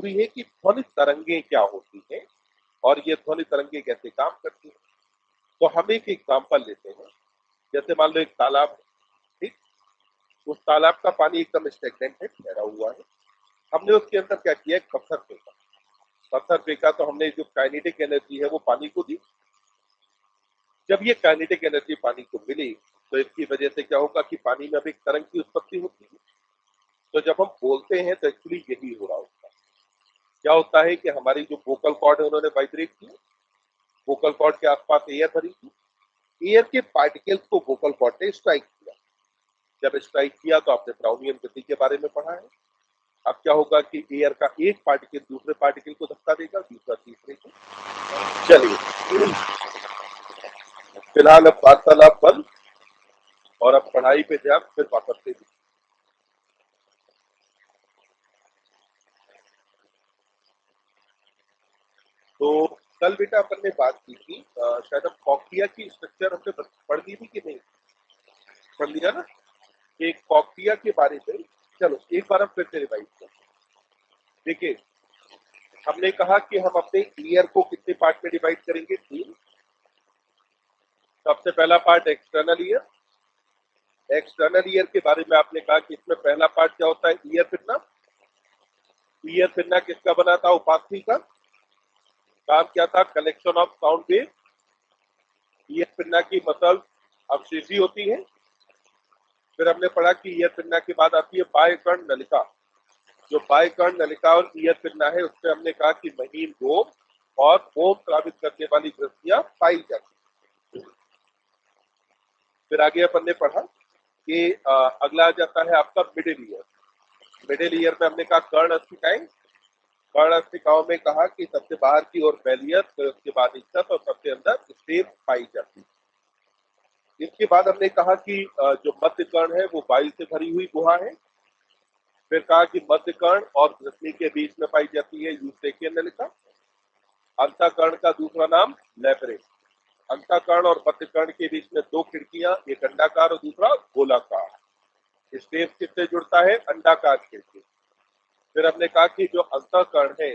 जरूरी है कि ध्वनि तरंगे क्या होती हैं और ये ध्वनि तरंगे कैसे काम करती हैं। तो हम एक एग्जाम्पल लेते हैं। जैसे मान लो एक तालाब है, ठीक। उस तालाब का पानी एकदम स्टेगनेंट है, ठहरा हुआ है। हमने उसके अंदर क्या किया, एक पत्थर फेंका। पत्थर फेंका तो हमने जो काइनेटिक एनर्जी है वो पानी को दी। जब ये काइनेटिक एनर्जी पानी को मिली तो इसकी वजह से क्या होगा कि पानी में अब एक तरंग की उत्पत्ति होती है। तो जब हम बोलते हैं तो एक्चुअली यही हो रहा होता है। क्या होता है कि हमारी जो वोकल कॉर्ड है उन्होंने वाइब्रेट की, वोकल कॉर्ड के आसपास एयर भरी थी, एयर के पार्टिकल्स को वोकल कॉर्ड ने स्ट्राइक किया। जब स्ट्राइक किया तो आपने ब्राउनियन गति के बारे में पढ़ा है। अब क्या होगा कि एयर का एक पार्टिकल दूसरे पार्टिकल को धक्का देगा, दूसरा तीसरे को। चलिए, फिलहाल अब वार्तालाप बंद और अब पढ़ाई पे ध्यान, फिर वापस से। तो कल बेटा अपन ने बात की थी, शायद अब कॉक्लिया की स्ट्रक्चर हमने पढ़ दी थी कि नहीं, पढ़ लिया ना, कि कॉक्लिया के बारे में। चलो एक बार हम फिर से रिवाइज करें। देखिए, हमने कहा कि हम अपने ईयर को कितने पार्ट में डिवाइड करेंगे, 3। सबसे पहला part external ear. External ear के बारे में आपने कहा कि इसमें पहला पार्ट क्या होता है, ईयर पिन्ना। ईयर पिन्ना किसका बना था, उपास्थि का। काम क्या था, collection of sound wave. Ear pinna की मसल अवशेषी होती है। फिर हमने पढ़ा कि ईयर पिन्ना के बाद आती है बाह्यकर्ण नलिका। जो बाह्यकर्ण नलिका और ईयर पिन्ना है उसमें हमने कहा कि महीन गोम और मोम स्रावित करने वाली ग्रंथियां पाई जाती हैं। फिर आगे अपन ने पढ़ा कि अगला आ जाता है आपका मिडिल ईयर। मिडिल ईयर में हमने कहा कर्ण अस्थिकाएं। कर्ण अस्थिकाओं में कहा कि सबसे बाहर की ओर बैलियस, फिर उसके बाद इज्जत और सबसे अंदर स्टेप पाई जाती है। इसके बाद हमने कहा कि जो मध्य कर्ण है वो वायु से भरी हुई गुहा है। फिर कहा कि मध्य कर्ण और ग्रसनी के बीच में पाई जाती है यूस्टेकियन नलिका। अंतःकर्ण का दूसरा नाम लेब्रिन। अंतःकर्ण और मध्य कर्ण के बीच में 2 खिड़कियां, एक अंडाकार और दूसरा गोलाकार। स्टेप किससे जुड़ता है, अंडाकार खिड़की। फिर हमने कहा कि जो अंतःकर्ण है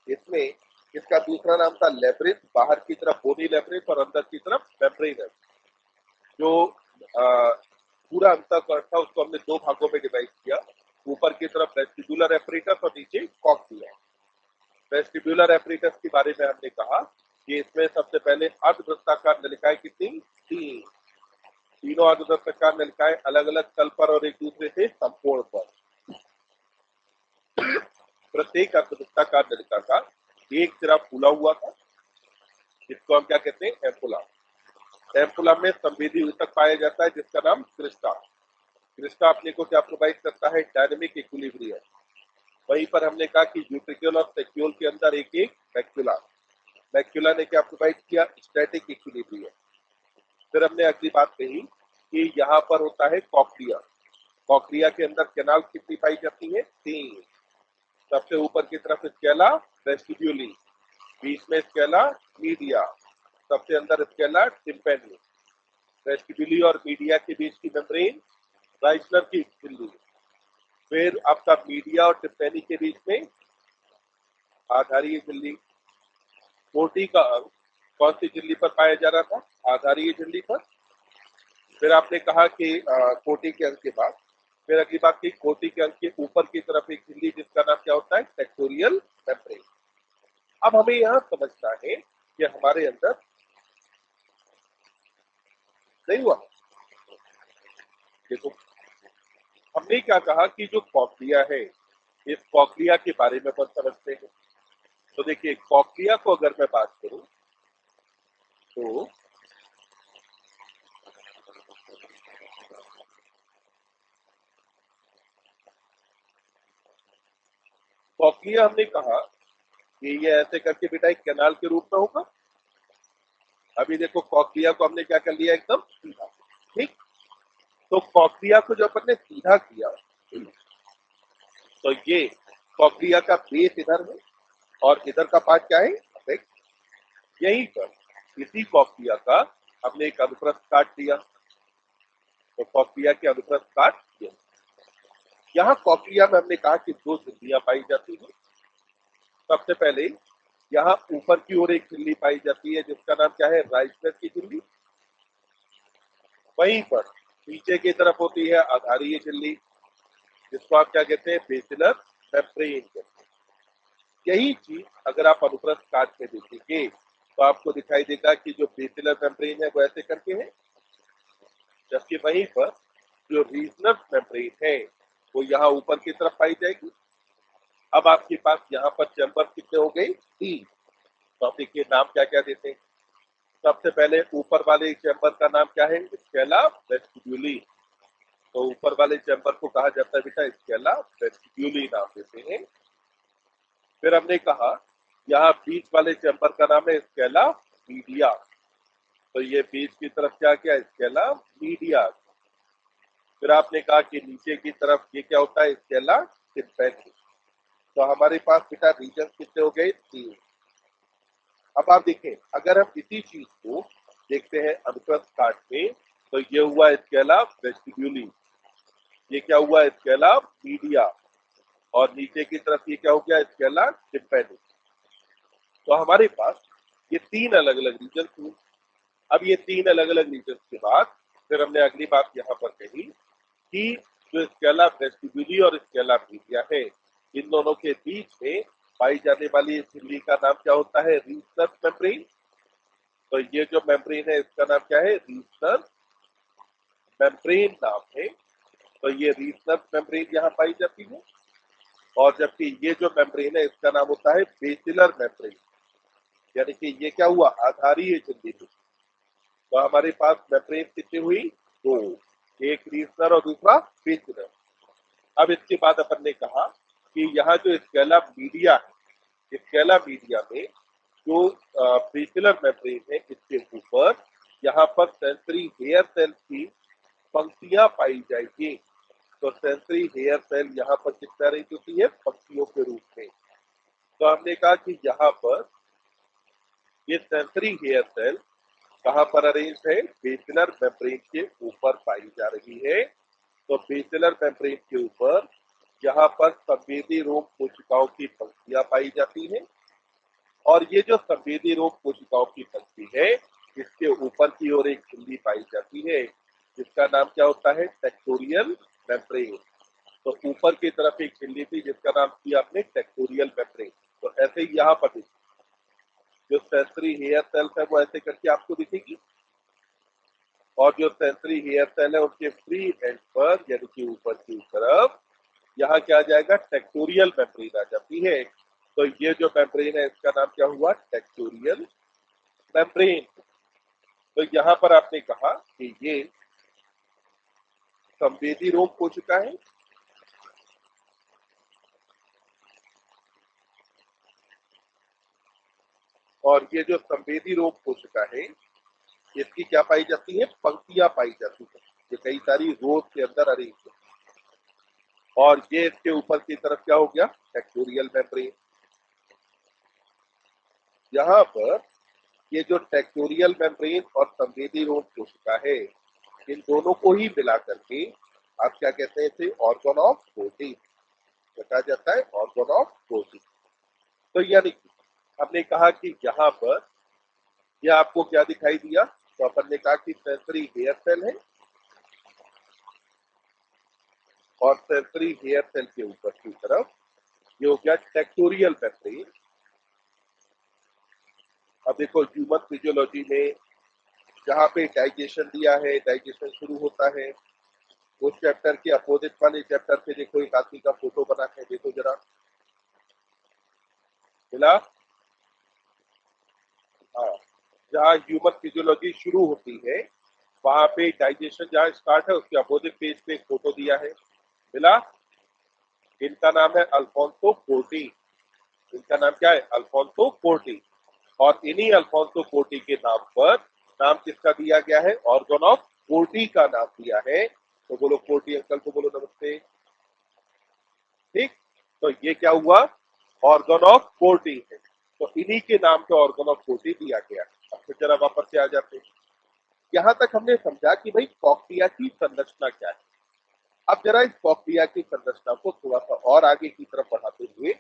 इसमें इसका दूसरा नाम था लेब्रिन। बाहर की तरफ बोनी लेब्रिन और अंदर की तरफ मेम्ब्रेन। जो पूरा अंतःकर्ण था उसको हमने 2 भागों में डिवाइड किया। ऊपर की तरफ वेस्टिबुलर एपरेटस और नीचे कॉक्लिया। वेस्टिबुलर एपरेटस के बारे में हमने कहा कि इसमें सबसे पहले अर्धवृत्ताकार नलिकाएं कितनी, 3। तीनों अर्धवृत्ताकार नलिकाएं अलग अलग तल पर और एक दूसरे से संपूर्ण पर। प्रत्येक अर्धवृत्ताकार नलिका का एक सिरा फूला हुआ था, जिसको हम क्या कहते हैं, एम्पुला। एम्पुला में संवेदी ऊतक पाया जाता है जिसका नाम क्रिस्टा। क्रिस्टा अपने को क्या प्रोवाइड करता है, डायनेमिक इक्विलिब्रियम। वहीं पर हमने कहा कि यूट्रिक्यूल और सेक्यूल के अंदर एक एक मैक्यूला। मैक्यूला ने क्या प्रोवाइड किया, स्टैटिक इक्विलिब्रियम। फिर हमने अगली बात कही कि यहाँ पर होता है कॉक्लिया। कॉक्लिया के अंदर कैनाल कितनी पाई जाती है, 3। सबसे ऊपर की तरफ स्केला वेस्टिब्यूली, बीच में स्केला मीडिया, सबसे अंदर स्केला टिम्पेनी। वेस्टिब्यूली और मीडिया के बीच की मेम्ब्रेन राइसनर की झिल्ली। फिर आपका मीडिया और टिम्पेनी के बीच में आधारीय झिल्ली। कोटि का अंग कौन सी झिल्ली पर पाया जा रहा था, आधारीय झिल्ली पर। फिर आपने कहा कि कोटि के अंग के बाद फिर अगली बात की, कोटि के अंग के ऊपर की तरफ एक झिल्ली जिसका नाम क्या होता है, टेक्टोरियल मेम्ब्रेन। अब हमें यहाँ समझना है कि हमारे अंदर नहीं हुआ। देखो, हमने क्या कहा कि जो कॉक्लिया है, इस कॉक्लिया के बारे में बहुत समझते हैं। तो देखिए, कॉक्लिया को अगर मैं बात करूं तो कॉक्लिया हमने कहा कि ये ऐसे करके बेटा एक कैनाल के रूप में होगा। अभी देखो, कॉक्लिया को हमने क्या कर लिया, एकदम सीधा, ठीक। तो कॉक्लिया को जो अपन ने सीधा किया तो ये कॉक्लिया का बेस इधर है और इधर का पार्ट क्या है, अपेक्स। यहीं पर इसी कॉक्लिया का हमने एक अनुप्रस्थ काट दिया। तो कॉक्लिया के अनुप्रस्थ काट दिया। यहाँ कॉक्लिया में हमने कहा कि 2 झिल्लियां पाई जाती हैं। सबसे पहले यहाँ ऊपर की ओर एक झिल्ली पाई जाती है जिसका नाम क्या है, राइसनर की झिल्ली। वहीं पर नीचे की तरफ होती है आधारीय झिल्ली जिसको आप क्या कहते हैं, बेसिलर मेम्ब्रेन कहते हैं। यही चीज अगर आप अनुप्रस्थ काट में देखेंगे तो आपको दिखाई देगा कि जो बेसिलर मेम्ब्रेन है वो ऐसे करके है, जबकि वहीं पर जो रीजनल मेम्ब्रेन है वो यहाँ ऊपर की तरफ पाई जाएगी। अब आपके पास यहाँ पर चैम्बर कितने हो गए, 3। तो आप देखिए नाम क्या क्या देते हैं। सबसे पहले ऊपर वाले चैम्बर का नाम क्या है, स्केला वेस्टिब्यूली। तो ऊपर वाले चैम्बर को कहा जाता है बेटा स्केला वेस्टिब्यूली नाम देते हैं। फिर हमने कहा यहाँ बीच वाले चैम्बर का नाम है स्केला मीडिया। तो ये बीच की तरफ क्या क्या, स्केला मीडिया। फिर आपने कहा कि नीचे की तरफ ये क्या होता है, स्केला टिम्पैनी। तो हमारे पास बेटा रीजन कितने हो गए, 3। अब आप देखें अगर हम इसी चीज को देखते हैं अनुप्रस्थ काट में तो ये हुआ स्केला वेस्टिब्यूली, ये क्या हुआ, स्केला मीडिया, और नीचे की तरफ ये क्या हो गया, स्केला टिम्पैनी। तो हमारे पास ये 3 अलग अलग रीजन हुए। अब ये 3 अलग अलग रीजन के बाद फिर हमने अगली बात यहाँ पर कही कि जो स्केला वेस्टिब्यूली और स्केला मीडिया है इन दोनों के बीच में पाई जाने वाली इस झिल्ली का नाम क्या होता है, रीजनल मेम्ब्रेन। तो ये जो मेम्ब्रेन है इसका नाम क्या है, रीजनल मेम्ब्रेन नाम है। तो ये रीजनल मेम्ब्रेन यहाँ पाई जाती है। और जबकि ये जो मेम्ब्रेन है इसका नाम होता है बेसिलर मेम्ब्रेन, यानी कि ये क्या हुआ, आधारीय झिल्ली। तो हमारे पास मेम्ब्रेन कितनी हुई, 2, एक रीजनल और दूसरा बेसिलर। अब इसके बाद अपन ने कहा कि यहाँ जो स्केला मीडिया है, स्केला मीडिया में जो बेसिलर मेम्ब्रेन है इसके ऊपर यहाँ पर सेंसरी हेयर सेल की पंक्तियां पाई जाएगी। तो सेंसरी हेयर सेल यहाँ पर किस तरह की होती है, पंक्तियों के रूप में। तो हमने कहा कि यहाँ पर ये सेंसरी हेयर सेल कहाँ पर अरेंज है, बेसिलर मेम्ब्रेन के ऊपर पाई जा रही है। तो बेसिलर मेम्ब्रेन के ऊपर यहाँ पर संवेदी रोग कोशिकाओं की पंक्तियां पाई जाती हैं। और ये जो संवेदी रोग कोशिकाओं की पंक्ति है इसके ऊपर की ओर एक झिल्ली पाई जाती है जिसका नाम क्या होता है, टेक्टोरियल मेम्ब्रेन। तो ऊपर की तरफ एक झिल्ली थी जिसका नाम किया आपने टेक्टोरियल मेम्ब्रेन। तो ऐसे ही यहाँ पर जो सेंसरी हेयर सेल्स है वो ऐसे करके आपको दिखेगी, और जो सेंसरी हेयर सेल है उसके फ्री एंड पर यानी कि ऊपर की तरफ यहाँ क्या आ जाएगा, टेक्टोरियल मेम्ब्रेन आ जाती है। तो ये जो मेम्ब्रेन है इसका नाम क्या हुआ, टेक्टोरियल मेम्ब्रेन। तो यहाँ पर आपने कहा कि ये संवेदी रोग कोशिका है, और ये जो संवेदी रोग कोशिका है इसकी क्या पाई जाती है, पंक्तियां पाई जाती है, ये कई सारी रोज के अंदर अरेंज है। और ये इसके ऊपर की तरफ क्या हो गया, टेक्टोरियल मेम्ब्रेन। यहाँ पर ये जो टेक्टोरियल मेम्ब्रेन और संवेदी रोग कोशिका है इन दोनों को ही मिला करके आप क्या कहते हैं, इसे ऑर्गन ऑफ गोटी कहा जाता है, ऑर्गन ऑफ गोटी। तो यानी कि हमने कहा कि यहाँ पर यह आपको क्या दिखाई दिया, तो अपन ने कहा कि सेंसरी हेयर सेल है, और सेंसरी हेयर सेल के ऊपर की तरफ ये हो गया टेक्टोरियल मेम्ब्रेन। अब देखो ह्यूमन फिजियोलॉजी में जहाँ पे डाइजेशन दिया है, डाइजेशन शुरू होता है, उस चैप्टर के अपोजिट वाले चैप्टर पे देखो एक आदमी का फोटो बना है, देखो जरा, मिला, हाँ। जहाँ ह्यूमन फिजियोलॉजी शुरू होती है वहां पे डाइजेशन जहाँ स्टार्ट है उसके अपोजिट पेज पे एक फोटो दिया है, मिला। इनका नाम है अल्फोंसो कोर्टी। इनका नाम क्या है, अल्फोंसो कोर्टी। और इन्हीं अल्फोंसो कोर्टी के नाम पर नाम किसका दिया गया है, ऑर्गन ऑफ कोर्टी का नाम दिया है। तो बोलो कोर्टी अंकल को बोलो नमस्ते, ठीक। तो ये क्या हुआ, ऑर्गन ऑफ कोर्टी है। तो इन्हीं के नाम पे ऑर्गन ऑफ कोर्टी दिया गया। अब फिर जरा वापस से आ जाते हैं। यहाँ तक हमने समझा कि भाई कॉक्लिया की संरचना क्या है। अब जरा इस कॉक्लिया की संरचना को थोड़ा सा और आगे की तरफ बढ़ाते हुए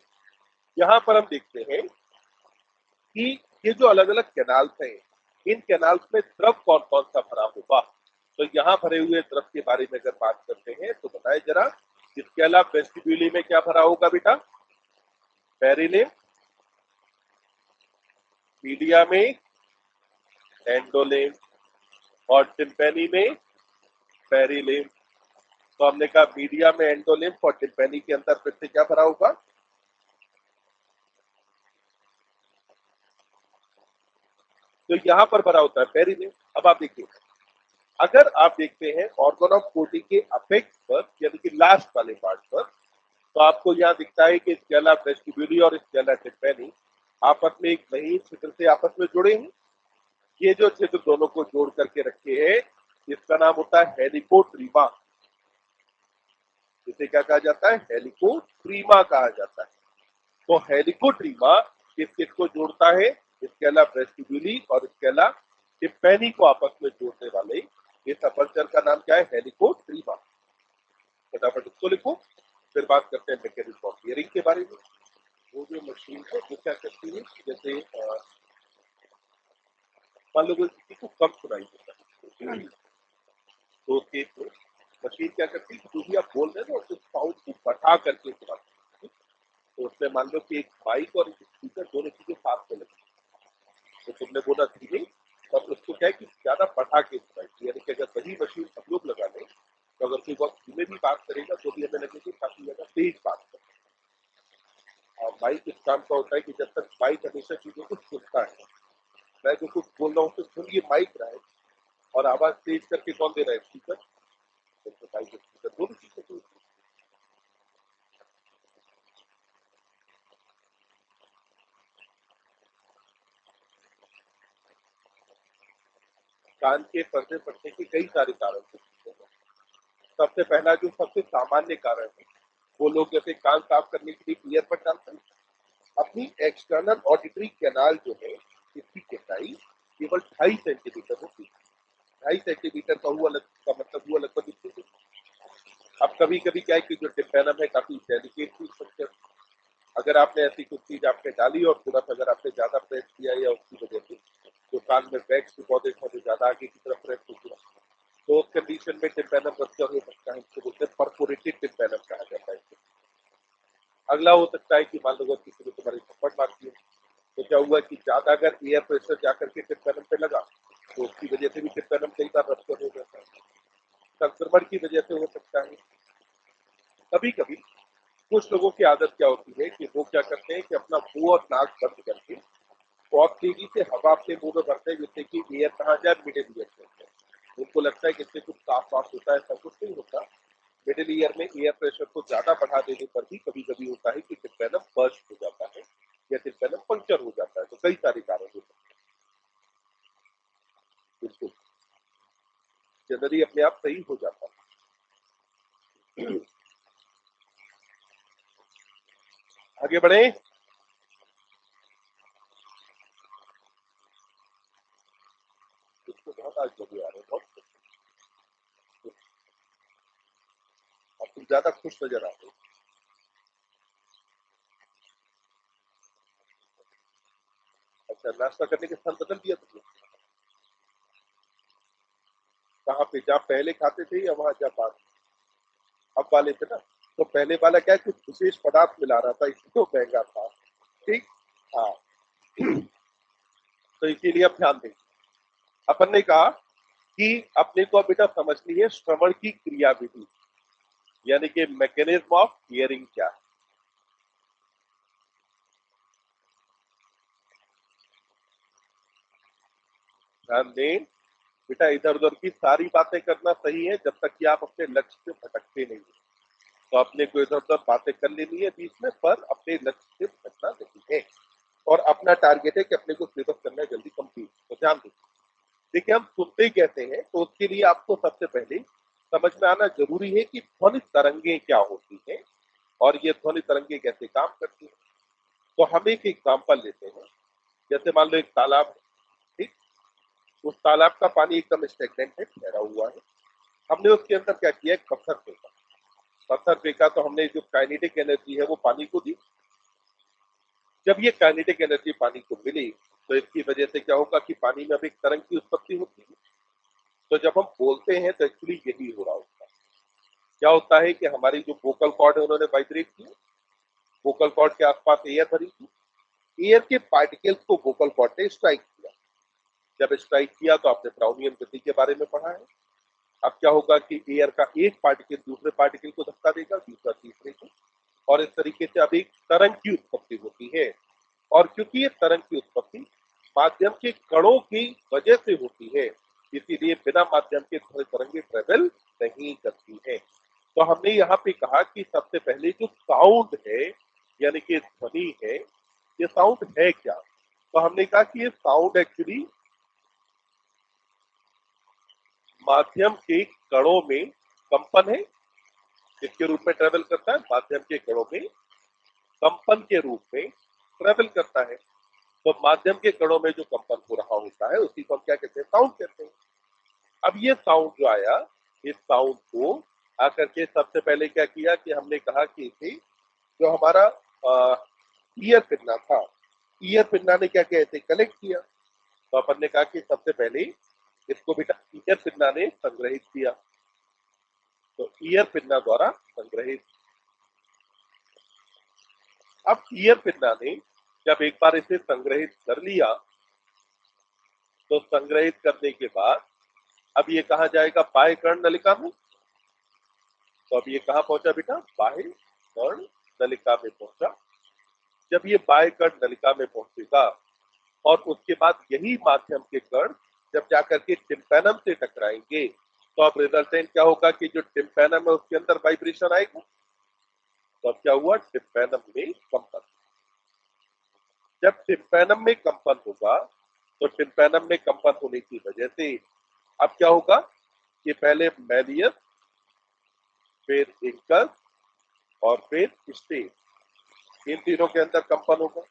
यहाँ पर हम देखते हैं कि ये जो अलग अलग कैनाल्स हैं, इन कैनाल्स में द्रव कौन कौन सा भरा होगा। तो यहाँ भरे हुए द्रव के बारे में अगर बात करते हैं तो बताए जरा, इसके अलावा वेस्टिब्यूली में क्या भरा होगा बेटा? पेरिनेम, मीडिया में एंडोलेम, और टिम्पैनी में पेरिलेम। तो हमने कहा मीडिया में एंडोलेम और टिम्पैनी के अंदर फिर से क्या भरा होगा? तो यहाँ पर भरा होता है पेरिनेम। अब आप देखिए, अगर आप देखते हैं ऑर्गन ऑफ कोटी के अपेक्स पर, यानी कि लास्ट वाले पार्ट पर, तो आपको यहाँ दिखता है कि स्केला वेस्टिब्यूली और स्केला टिम्पैनी आपस में एक महीन छिद्र से आपस में जुड़े हैं। ये जो छिद्र दोनों को जोड़ करके रखे हैं, इसका नाम होता है हेलिकोट्रीमा। इसे क्या कहा जाता है? हेलिकोट्रीमा कहा जाता है। तो हेलिकोट्रीमा किस किस को जोड़ता है? स्केला वेस्टिब्यूली और स्केला टिम्पैनी को आपस में जोड़ने वाले इस अपर्चर का नाम क्या है? हेलिकोट्रीमा। फटाफट इसको लिखो, फिर बात करते हैं मैकेनिज्म ऑफ हियरिंग के बारे में। वो जो मशीन है वो क्या करती है, जैसे मान लो किसी को कम सुनाई देता है, तो उसके मशीन क्या करती है, जो भी आप बोल रहे हैं ना, उस साउंड को बढ़ा करके सुनाती है। तो उसमें मान लो कि एक माइक और एक स्पीकर दोनों चीजें साथ में लगी, तो तुमने बोला धीरे, और उसको क्या है कि ज्यादा बढ़ा के सुनाई। यानी कि अगर वही मशीन हम लोग लगा लें, तो अगर कोई बहुत धीमे भी बात करेगा तो भी हमें लगेगी काफी ज्यादा तेज बात कर। और माइक इस काम का होता है कि जब तक माइक हमेशा चीजों को सुनता है, मैं जो कुछ बोल रहा हूँ तो सुन, ये माइक रहा है, और आवाज तेज करके कौन दे रहा है? स्पीकर। तो माइक स्पीकर दोनों चीजें तो कान के पर्दे फटने के कई सारे कारण होते हैं। सबसे पहला जो सबसे सामान्य कारण है, वो लोग जैसे कान साफ करने के लिए ईयरबड डालते हैं। अपनी एक्सटर्नल ऑडिटरी कैनाल जो है, इसकी गहराई केवल 2.5 सेंटीमीटर होती है। 2.5 सेंटीमीटर का हुआ का मतलब हुआ लगभग इतनी सी। अब कभी कभी क्या है कि जो टिम्पैनम है काफी डेलिकेट स्ट्रक्चर, अगर आपने ऐसी कुछ चीज आपने डाली और थोड़ा सा अगर आपने ज्यादा प्रेस किया या उसकी वजह से जो कान में वैक्स डिपॉजिट है वो ज्यादा आगे की तरफ प्रेस हो गया, तो उस कंडीशन में टिम्पैनम रप्चर हो सकता है। इसको बोलते हैं परफोरेटेड टिम्पैनम कहा जाता है। अगला हो सकता है कि मान लो अगर किसी ने तुम्हारी थप्पड़ मार दी, तो क्या हुआ कि ज्यादा अगर एयर प्रेशर जाकर के टिम्पैनम पे लगा, तो उसकी वजह से भी टिम्पैनम कई बार रप्चर हो जाता है। संक्रमण की वजह से हो सकता है। कभी कभी कुछ लोगों की आदत क्या होती है कि वो क्या करते हैं कि अपना मुंह और नाक बंद करके बहुत तेजी से हवा अपने मुंह में भरते हैं, जिससे कि एयर कहाँ जाए? मिडिल ईयर में। उनको लगता है कि इससे कुछ साफ वाफ होता है, ऐसा कुछ नहीं होता। मिडिल ईयर में एयर प्रेशर को ज्यादा बढ़ा देने पर भी कभी कभी होता है कि टिम्पैनम बर्स्ट हो जाता है या टिम्पैनम पंक्चर हो जाता है। तो कई सारे कारण हो सकते हैं। बिल्कुल, जनरली अपने आप सही हो जाता है। आगे बढ़े। इसको बहुत आज लगे आ रहे हैं, बहुत। अब तुम ज्यादा खुश नजर आ रहे हो। अच्छा, नाश्ता करने के स्थान बदल दिया तुमने? कहाँ पे? जहाँ पहले खाते थे या वहां जहाँ बात अब वाले थे ना? तो पहले वाला क्या है, कुछ विशेष पदार्थ मिला रहा था, इसलिए तो महंगा था। ठीक। हाँ। तो इसीलिए अब ध्यान दें। अपन ने कहा कि अपने को बेटा समझनी है श्रवण की क्रिया विधि, यानी कि मैकेनिज्म ऑफ हियरिंग क्या है। ध्यान दें बेटा, इधर उधर की सारी बातें करना सही है जब तक कि आप अपने लक्ष्य से भटकते नहीं है। तो अपने को इधर उधर बातें कर लेनी है बीच में, पर अपने लक्ष्य से भटकना नहीं है। और अपना टारगेट है कि अपने को सिलेबस करना है जल्दी कंप्लीट। तो ध्यान दें। देखिए, हम सुनते ही कहते हैं, तो उसके लिए आपको सबसे पहले समझ में आना जरूरी है कि ध्वनि तरंगे क्या होती हैं और ये ध्वनि तरंगे कैसे काम करती हैं। तो हम एक एग्जाम्पल लेते हैं। जैसे मान लो एक तालाब है, ठीक। उस तालाब का पानी एकदम स्टेगनेंट है, ठहरा हुआ है। हमने उसके अंदर क्या किया? एक पत्थर फेंका। पत्थर फेंका तो हमने जो काइनेटिक एनर्जी है वो पानी को दी। जब ये काइनेटिक एनर्जी पानी को मिली तो इसकी वजह से क्या होगा कि पानी में अब एक तरंग की उत्पत्ति होती है। तो जब हम बोलते हैं तो एक्चुअली यही हो रहा होता है। क्या होता है कि हमारी जो वोकल कॉर्ड है उन्होंने वाइब्रेट किया, वोकल कॉर्ड के आसपास एयर भरी थी, एयर के पार्टिकल्स को वोकल कॉर्ड ने स्ट्राइक किया। जब स्ट्राइक किया तो आपने ब्राउनियन गति के बारे में पढ़ा है। अब क्या होगा कि एयर का एक पार्टिकल दूसरे पार्टिकल को धक्का देगा, दूसरा तीसरे को, और इस तरीके से अब एक तरंग की उत्पत्ति होती है। और क्योंकि ये तरंग की उत्पत्ति माध्यम के कणों की वजह से होती है, इसीलिए बिना माध्यम के तरंगे ट्रेवल नहीं करती है। तो हमने यहाँ पे कहा कि सबसे पहले जो साउंड है यानी कि ध्वनि है, ये साउंड है क्या? तो हमने कहा कि ये साउंड एक्चुअली माध्यम के कणों में कंपन है, इसके रूप में ट्रेवल करता है। माध्यम के कणों में कंपन के रूप में ट्रेवल करता है। तो माध्यम के कणों में जो कंपन हो रहा होता है उसी को हम क्या कहते हैं? साउंड कहते हैं। अब ये साउंड जो आया, इस साउंड को आकर के सबसे पहले क्या किया कि हमने कहा कि इसे जो हमारा ईयर पिन्ना था, ईयर पिन्ना ने क्या किया? इसे कलेक्ट किया। तो अपन ने कहा कि सबसे पहले इसको बेटा ईयर पिन्ना ने संग्रहित किया। तो ईयर पिन्ना द्वारा संग्रहित। अब ईयर पिन्ना ने जब एक बार इसे संग्रहित कर लिया तो संग्रहित करने के बाद अब ये कहा जाएगा? बाह्य कर्ण नलिका में। तो अब ये कहाँ पहुंचा बेटा? बाह्य कर्ण नलिका में पहुंचा। जब ये बाह्य कर्ण नलिका में पहुंचेगा और उसके बाद यही माध्यम के कण जब जाकर के टिम्पैनम से टकराएंगे तो अब रिजल्टेंट क्या होगा कि जो टिम्पैनम है उसके अंदर वाइब्रेशन आएगा। तो अब क्या हुआ? टिम्पैनम में कंपन। जब टिम्पैनम में कंपन होगा तो टिम्पैनम में कंपन होने की वजह से अब क्या होगा कि पहले मैलियस, फिर इंकस और फिर स्टेट, इन तीनों के अंदर कंपन होगा।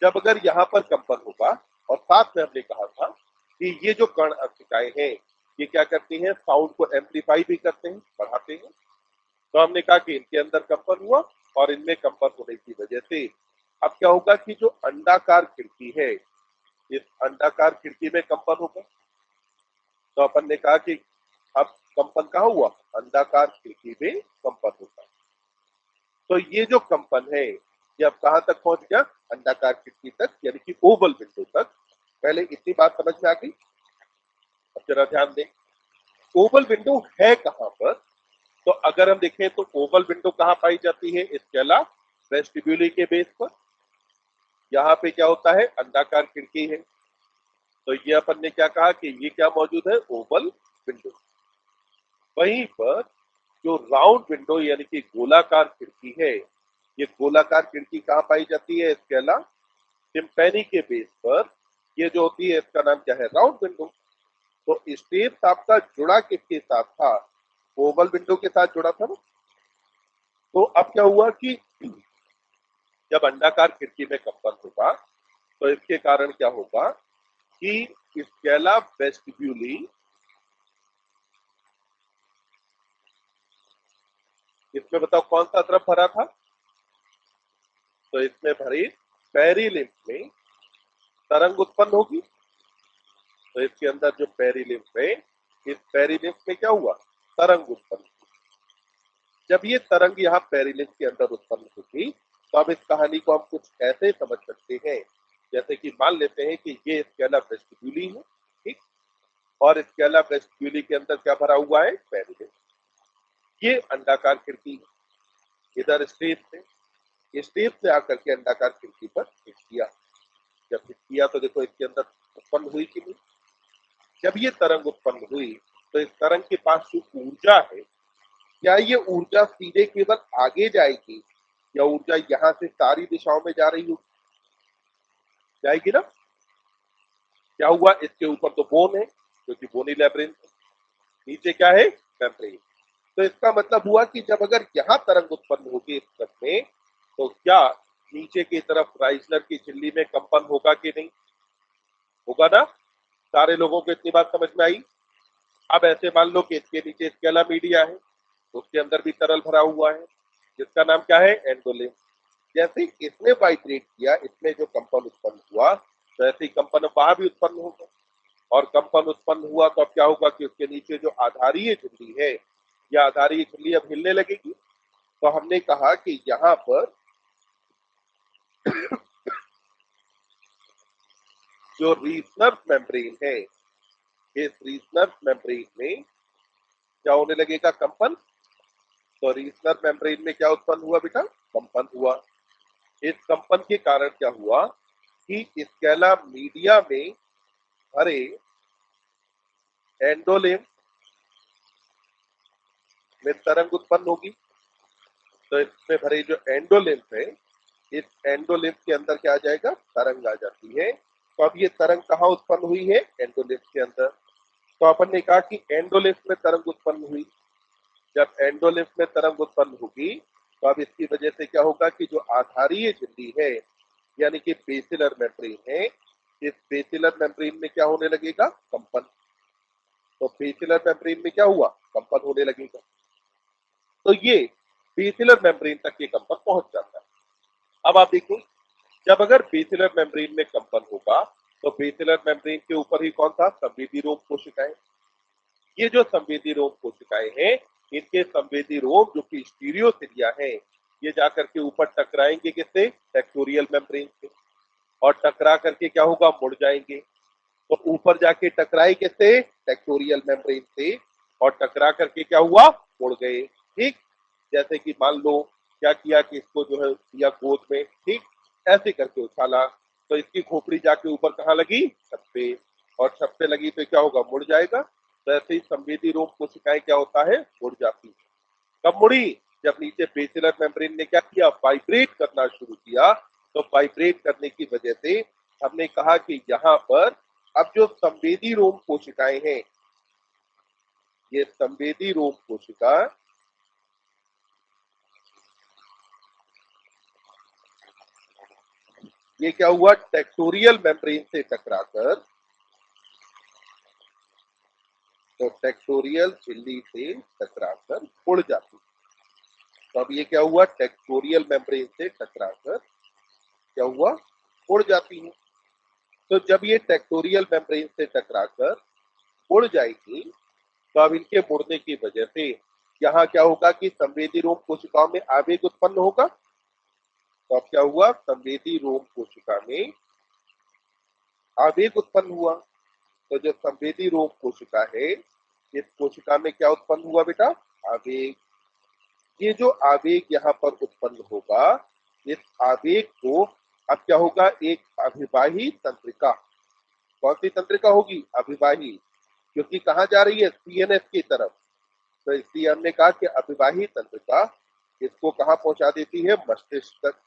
जब अगर यहाँ पर कंपन होगा और साथ में हमने कहा था कि ये जो कण अक्षिकाएं हैं ये क्या करती हैं? साउंड को एम्पलीफाई भी करते हैं, बढ़ाते हैं। तो हमने कहा कि इनके अंदर कंपन हुआ और इनमें कंपन होने की वजह से अब क्या होगा कि जो अंडाकार खिड़की है, इस अंडाकार खिड़की में कंपन होगा। तो अपन ने कहा कि अब कंपन कहाँ हुआ? अंडाकार खिड़की में कंपन होगा। तो ये जो कंपन है ये अब कहाँ तक पहुंच गया? अंडाकार खिड़की तक, यानी कि ओवल विंडो तक। पहले इतनी बात समझ में आ गई? अब जरा ध्यान दें, ओवल विंडो है कहाँ पर? तो अगर हम देखें तो ओवल विंडो कहाँ पाई जाती है? स्केला वेस्टिब्यूली के बेस पर। यहाँ पे क्या होता है? अंडाकार खिड़की है। तो ये अपन ने क्या कहा कि ये क्या मौजूद है? Oval window. वहीं पर जो राउंड विंडो यानी कि गोलाकार खिड़की है, ये गोलाकार खिड़की कहाँ पाई जाती है? स्केला टिम्पैनी के बेस पर। ये जो होती है इसका नाम क्या है? Round window. तो स्टेप्स आपका जुड़ा किसके साथ था? ओवल विंडो के साथ जुड़ा था ना। तो अब क्या हुआ कि जब अंडाकार खिड़की में कंपन होगा तो इसके कारण क्या होगा कि स्केला वेस्टिब्यूली, इसमें बताओ कौन सा तरफ भरा था? तो इसमें भरी पेरिलिम्फ में तरंग उत्पन्न होगी। तो इसके अंदर जो पेरिलिम्फ है, इस पेरिलिम्फ में क्या हुआ? तरंग उत्पन्न। जब ये तरंग यहाँ पेरिलिम्फ के अंदर उत्पन्न होगी तो अब इस कहानी को हम कुछ ऐसे समझ सकते हैं जैसे कि मान लेते हैं कि ये स्केला वेस्टिब्यूली है, ठीक, और स्केला वेस्टिब्यूली के अंदर क्या भरा हुआ है? पेरिलिम्फ। ये अंडाकार खिड़की, इधर स्टेप से आकर के अंडाकार खिड़की पर हिट किया। जब हिट किया तो देखो इसके अंदर उत्पन्न हुई कि नहीं? जब ये तरंग उत्पन्न हुई तो इस तरंग के पास जो ऊर्जा है, क्या ये ऊर्जा सीधे केवल आगे जाएगी या ऊर्जा यहाँ से सारी दिशाओं में जा रही होगी? जाएगी ना। क्या हुआ? इसके ऊपर तो बोन है क्योंकि बोनी लैब्रिंथ, नीचे क्या है? मेम्ब्रेन। तो इसका मतलब हुआ कि जब अगर यहाँ तरंग उत्पन्न होगी इस कण में तो क्या नीचे की तरफ राइजनर की झिल्ली में कंपन होगा कि नहीं? होगा ना। सारे लोगों को इतनी बात समझ में आई? अब ऐसे मान लो कि इसके नीचे स्केला मीडिया है, उसके अंदर भी तरल भरा हुआ है जिसका नाम क्या है? एंडोलिम्फ। जैसे ही इसने वाइब्रेट किया, इसमें जो कंपन उत्पन्न हुआ, तो ऐसे ही कंपन वहां भी उत्पन्न होगा। और कंपन उत्पन्न हुआ तो अब क्या होगा कि उसके नीचे जो आधारीय झिल्ली है, या आधारीय झिल्ली अब हिलने लगेगी। तो हमने कहा कि यहाँ पर जो रीजनर मेम्ब्रेन है, इस रीजनर मेम्ब्रेन में क्या होने लगेगा, कंपन। तो रीजनर मेम्ब्रेन में क्या उत्पन्न हुआ बेटा, कंपन हुआ। इस कंपन के कारण क्या हुआ कि स्केला मीडिया में भरे एंडोलिम्फ में तरंग उत्पन्न होगी। तो इसमें भरे जो एंडोलिम्फ है, इस एंडोलिम्फ के अंदर क्या आ जाएगा, तरंग आ जाती है। तो अब ये तरंग कहाँ उत्पन्न हुई है, एंडोलिम्फ के अंदर। तो अपन ने कहा कि एंडोलिम्फ में तरंग उत्पन्न हुई। जब एंडोलिम्फ में तरंग उत्पन्न होगी, तो अब इसकी वजह से क्या होगा कि जो आधारीय झिल्ली है, यानी कि बेसिलर मेम्ब्रेन है, इस बेसिलर मेम्ब्रेन में क्या होने लगेगा, कंपन। तो बेसिलर मेम्ब्रेन में क्या हुआ, कंपन होने लगेगा। तो ये बेसिलर मेम्ब्रेन तक ये कंपन पहुंच जाता है। अब आप देखो, जब अगर बेसिलर मेम्ब्रेन में कंपन होगा, तो बेसिलर मेम्ब्रेन के ऊपर ही कौन सा, संवेदी रोम कोशिकाएं। ये जो संवेदी रोम कोशिकाएं हैं, इनके संवेदी रोम जो कि स्टीरियोसिलिया है, ये जाकर के ऊपर टकराएंगे किससे, टेक्टोरियल मेम्ब्रेन से। और टकरा करके क्या होगा, मुड़ जाएंगे। तो ऊपर जाके टकराए किससे, टेक्टोरियल मेम्ब्रेन से। और टकरा करके क्या हुआ, मुड़ गए। ठीक, जैसे कि मान लो क्या किया कि इसको जो है दिया गोद में, ठीक, ऐसे करके उछाला, तो इसकी खोपड़ी जाके ऊपर कहाँ लगी, छत पे। और छत पे लगी तो क्या होगा, मुड़ जाएगा। तो ऐसे ही संवेदी रोग कोशिकाएं क्या होता है, मुड़ जाती है। कब मुड़ी, जब नीचे बेसिलर मेम्ब्रेन ने क्या किया, वाइब्रेट करना शुरू किया। तो वाइब्रेट करने की वजह से हमने कहा कि यहाँ पर अब जो संवेदी रोम कोशिकाएं हैं, ये संवेदी रोम कोशिका, ये क्या हुआ, टेक्टोरियल मेम्ब्रेन से टकराकर, तो टेक्टोरियल झिल्ली से टकराकर उड़ जाती। तो अब ये क्या हुआ, टेक्टोरियल मेम्ब्रेन से टकराकर क्या हुआ, उड़ जाती है। तो जब ये टेक्टोरियल मेम्ब्रेन से टकराकर उड़ जाएगी, तो अब इनके मुड़ने की वजह से यहाँ क्या होगा कि संवेदी रोम कोशिकाओं में आवेग उत्पन्न होगा। तो अब क्या हुआ, संवेदी रोम कोशिका में आवेग उत्पन्न हुआ। तो जो संवेदी रोम कोशिका है, इस कोशिका में क्या उत्पन्न हुआ बेटा, आवेग। ये जो आवेग यहाँ पर उत्पन्न होगा, इस आवेग को अब क्या होगा, एक अभिवाही तंत्रिका, कौन सी तंत्रिका होगी, अभिवाही, क्योंकि कहाँ जा रही है, सीएनएस की तरफ। तो इसलिए हमने कहा कि अभिवाही तंत्रिका इसको कहाँ पहुंचा देती है, मस्तिष्क तक।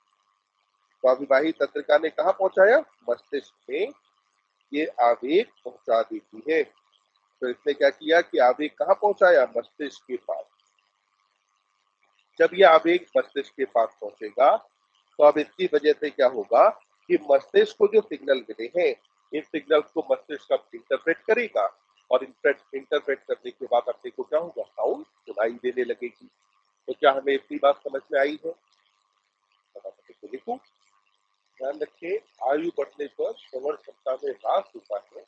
तो अभिवाही तंत्रिका ने कहाँ पहुंचाया, मस्तिष्क में ये आवेग पहुंचा देती है। तो इसने क्या किया कि आवेग कहाँ पहुंचाया, मस्तिष्क के पास। जब ये आवेग मस्तिष्क के पास पहुंचेगा, तो अब इसकी वजह से क्या होगा कि मस्तिष्क को जो सिग्नल मिले हैं, इन सिग्नल्स को मस्तिष्क अब इंटरप्रेट करेगा। और इंटरप्रेट करने के बाद अपने को क्या होगा, साउंड सुनाई देने लगेगी। तो क्या हमें इतनी बात समझ में आई है, तो लिखो, ध्यान रखें, आयु बढ़ने पर श्रवण क्षमता में ह्रास होता है,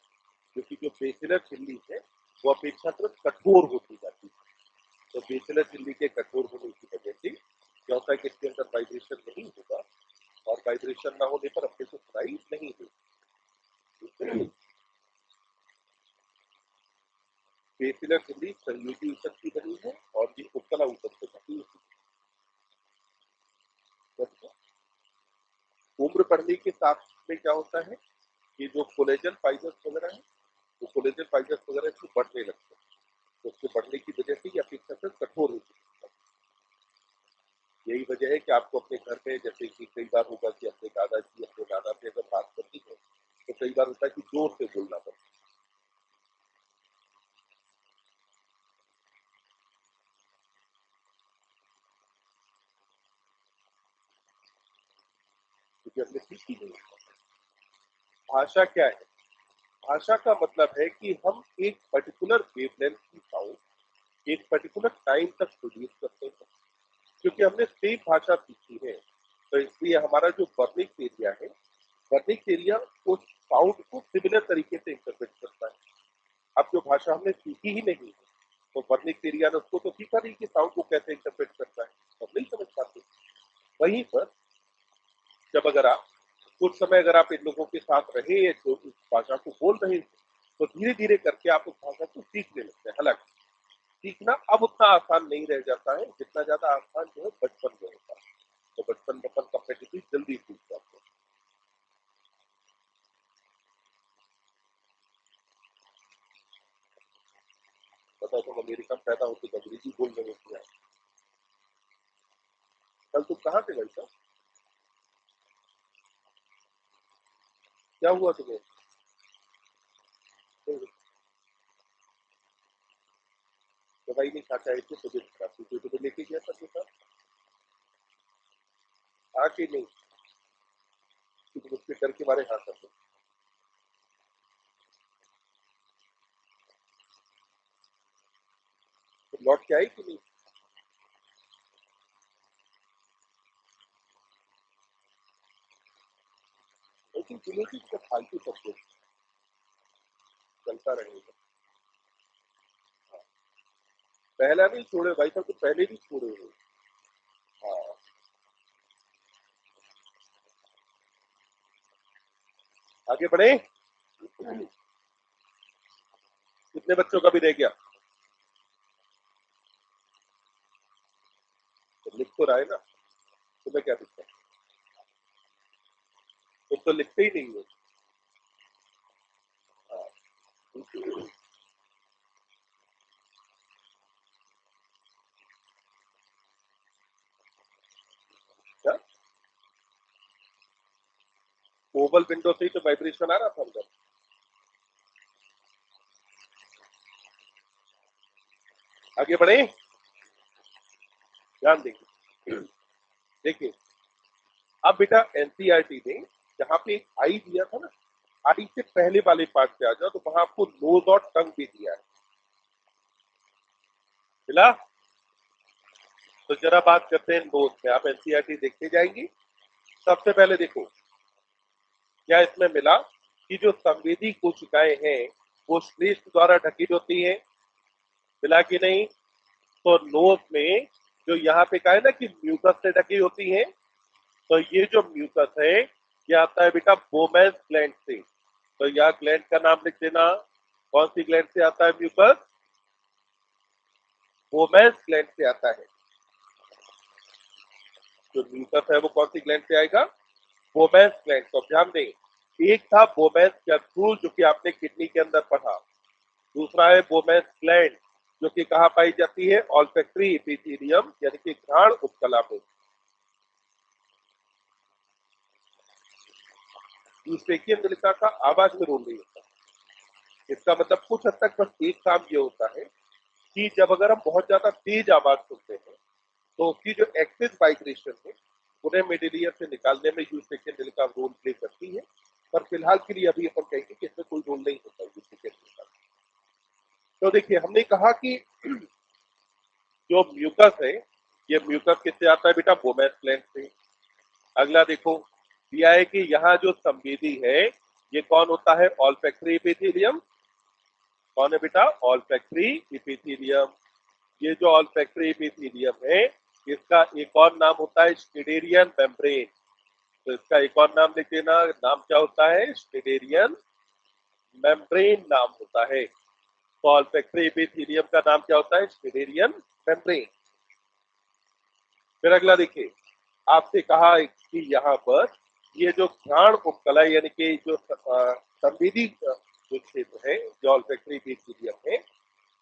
क्योंकि जो बेसिलर झिल्ली है वो अपेक्षाकृत कठोर होती जाती है। तो बेसिलर झिल्ली के कठोर होने की वजह से क्या होता है कि इसके अंदर वाइब्रेशन नहीं होगा। और वाइब्रेशन ना होने पर अपने को सुनाई नहीं देगी। बेसिलर झिल्ली संयोजी ऊतक की बनी है, और ये उपकला ऊतक से ढकी होती है। उम्र बढ़ने के साथ में क्या होता है, कि जो कोलेजन फाइबर्स वगैरह है, वो कोलेजन फाइबर्स वगैरह इसको बढ़ने लगते हैं। तो उसके बढ़ने की वजह से ये अपेक्षाकृत कठोर होती है। यही वजह है कि आपको अपने घर में, जैसे कि कई बार होगा कि अपने दादाजी अपने दादा से अगर बात करती है, तो कई बार होता है कि जोर से बोलना पड़ता है। क्योंकि हमने सीखी नहीं है। भाषा क्या है, भाषा का मतलब है कि हम एक पर्टिकुलर वेवलेंथ की साउंड एक पर्टिकुलर टाइम तक प्रोड्यूस करते हैं। क्योंकि हमने सेम भाषा सीखी है, तो इसलिए हमारा जो वर्निक्स एरिया है, वर्निक्स एरिया उस साउंड को सिमिलर तरीके से इंटरप्रेट करता है। अब जो भाषा हमने सीखी ही नहीं है, तो वर्निक्स एरिया ने उसको तो सीखा नहीं कि साउंड को कैसे इंटरप्रेट करता है, तो हम नहीं समझ पाते। वहीं पर जब अगर आप कुछ समय अगर आप इन लोगों के साथ रहे तो उस भाषा को बोल रहे हैं, तो धीरे धीरे करके आप उस भाषा को सीखने लगते हैं। हालांकि सीखना अब उतना आसान नहीं रह जाता है जितना ज्यादा आसान जो है बचपन में होता है। तो बचपन में अपन कंपेटिटिव जल्दी सीख जाते हैं। बताओ तुम अमेरिका में पैदा होते तो अंग्रेजी बोल रहे थे यार। कल तुम कहाँ से गए था? क्या हुआ तुम्हें? दवाई नहीं खा के आए थे, तबीयत खराब थी, तो तुम्हें लेके गया था के साथ? आके नहीं कि तुम उसके डर के मारे हाँ कर दो। तो लौट के आई कि नहीं? लेकिन जिलेबी का फालतू सब कुछ चलता रहेगा। पहला नहीं छोड़े भाई साहब, तो पहले भी छोड़े हो। हाँ, आगे बढ़े। कितने बच्चों का भी रह गया? तो लिख तो रहा है ना, तुम्हें क्या दिक्कत है? तुम तो लिखते ही नहीं हो। हाँ। क्या? ओवल विंडो से ही तो वाइब्रेशन आ रहा था अंदर। आगे बढ़े। ध्यान देखिए। देखिए, अब बेटा एनसीईआरटी ने जहाँ पे आई दिया था ना, आई से पहले वाले पार्ट पे आ जाओ, तो वहां आपको नोज और टंग भी दिया है। मिला? तो जरा बात करते हैं नोज में। आप एनसीईआरटी देखते जाएंगी। सबसे पहले देखो, क्या इसमें मिला कि जो संवेदी कोशिकाएं हैं वो श्लेष्म द्वारा ढकी होती हैं? मिला कि नहीं? तो नोज में जो यहाँ पे कहा है ना कि म्यूकस से ढकी होती है, तो ये जो म्यूकस है ये आता है बेटा बोमेन्स ग्लैंड से। तो यहाँ ग्लैंड का नाम लिख देना। कौन सी ग्लैंड से आता है म्यूकस? बोमेन्स ग्लैंड से आता है। जो म्यूकस है वो कौन सी ग्लैंड से आएगा? Bowman's gland. तो ध्यान दें, एक था बोमेन्स कैप्सूल जो कि आपने किडनी के अंदर पढ़ा, दूसरा है बोमेन्स ग्लैंड जो कि कहाँ पाई जाती है? ऑल्फैक्टरी एपिथेलियम यानी कि घ्राण उपकला में। यूस्टेकियन नलिका का आवाज में रोल नहीं होता। इसका मतलब कुछ हद तक बस एक काम ये होता है कि जब अगर हम बहुत ज्यादा तेज आवाज सुनते हैं तो उसकी जो एक्सिस वाइब्रेशन है उन्हें मिडिल ईयर से निकालने में यूस्टेकियन नलिका रोल प्ले करती है। पर फिलहाल के लिए अभी अपन कहेंगे कि इसमें कोई रोल नहीं होता यूस्टेकियन नलिका। तो देखिए, हमने कहा कि जो म्यूकस है, ये म्यूकस किससे आता है बेटा? बोमेन्स ग्लैंड से। अगला देखो, दिया है कि यहाँ जो संवेदी है ये कौन होता है? Olfactory epithelium. कौन है बेटा? Olfactory epithelium. ये जो ऑल्फैक्टरी एपिथेलियम है इसका एक और नाम होता है स्टेडेरियन मेम्ब्रेन। तो इसका एक और नाम लिख देना। नाम क्या होता है? स्टेडेरियन मेम्ब्रेन नाम होता है। तो ऑल्फैक्टरी एपिथेलियम का नाम क्या होता है? स्टेडेरियन मेम्ब्रेन। फिर अगला देखिए, आपसे कहा कि यहाँ पर ये जो घ्राण उपकला यानी कि जो संवेदी जो क्षेत्र है, जो ऑल्फैक्टरी एपिथेलियम है,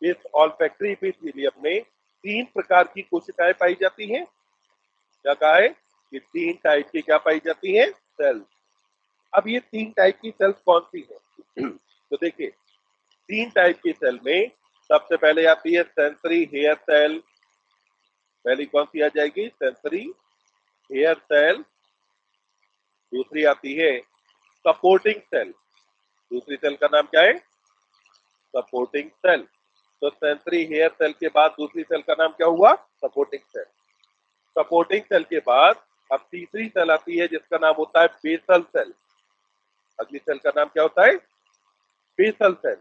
इस ऑल्फैक्टरी एपिथेलियम में तीन प्रकार की कोशिकाएं पाई जाती हैं। क्या कहा है? कि तीन टाइप की क्या पाई जाती हैं? सेल्स। अब ये तीन टाइप की सेल्स कौन सी है? तो देखिए, तीन टाइप की सेल में सबसे पहले आती है सेंसरी हेयर सेल। पहली कौन सी आ जाएगी? Sensory hair cell. दूसरी आती है सपोर्टिंग सेल। दूसरी सेल का नाम क्या है? Supporting cell. तो सेंसरी हेयर सेल के बाद दूसरी सेल का नाम क्या हुआ? Supporting cell. सपोर्टिंग सेल के बाद अब तीसरी सेल आती है जिसका नाम होता है बेसल सेल। अगली सेल का नाम क्या होता है? Basal cell.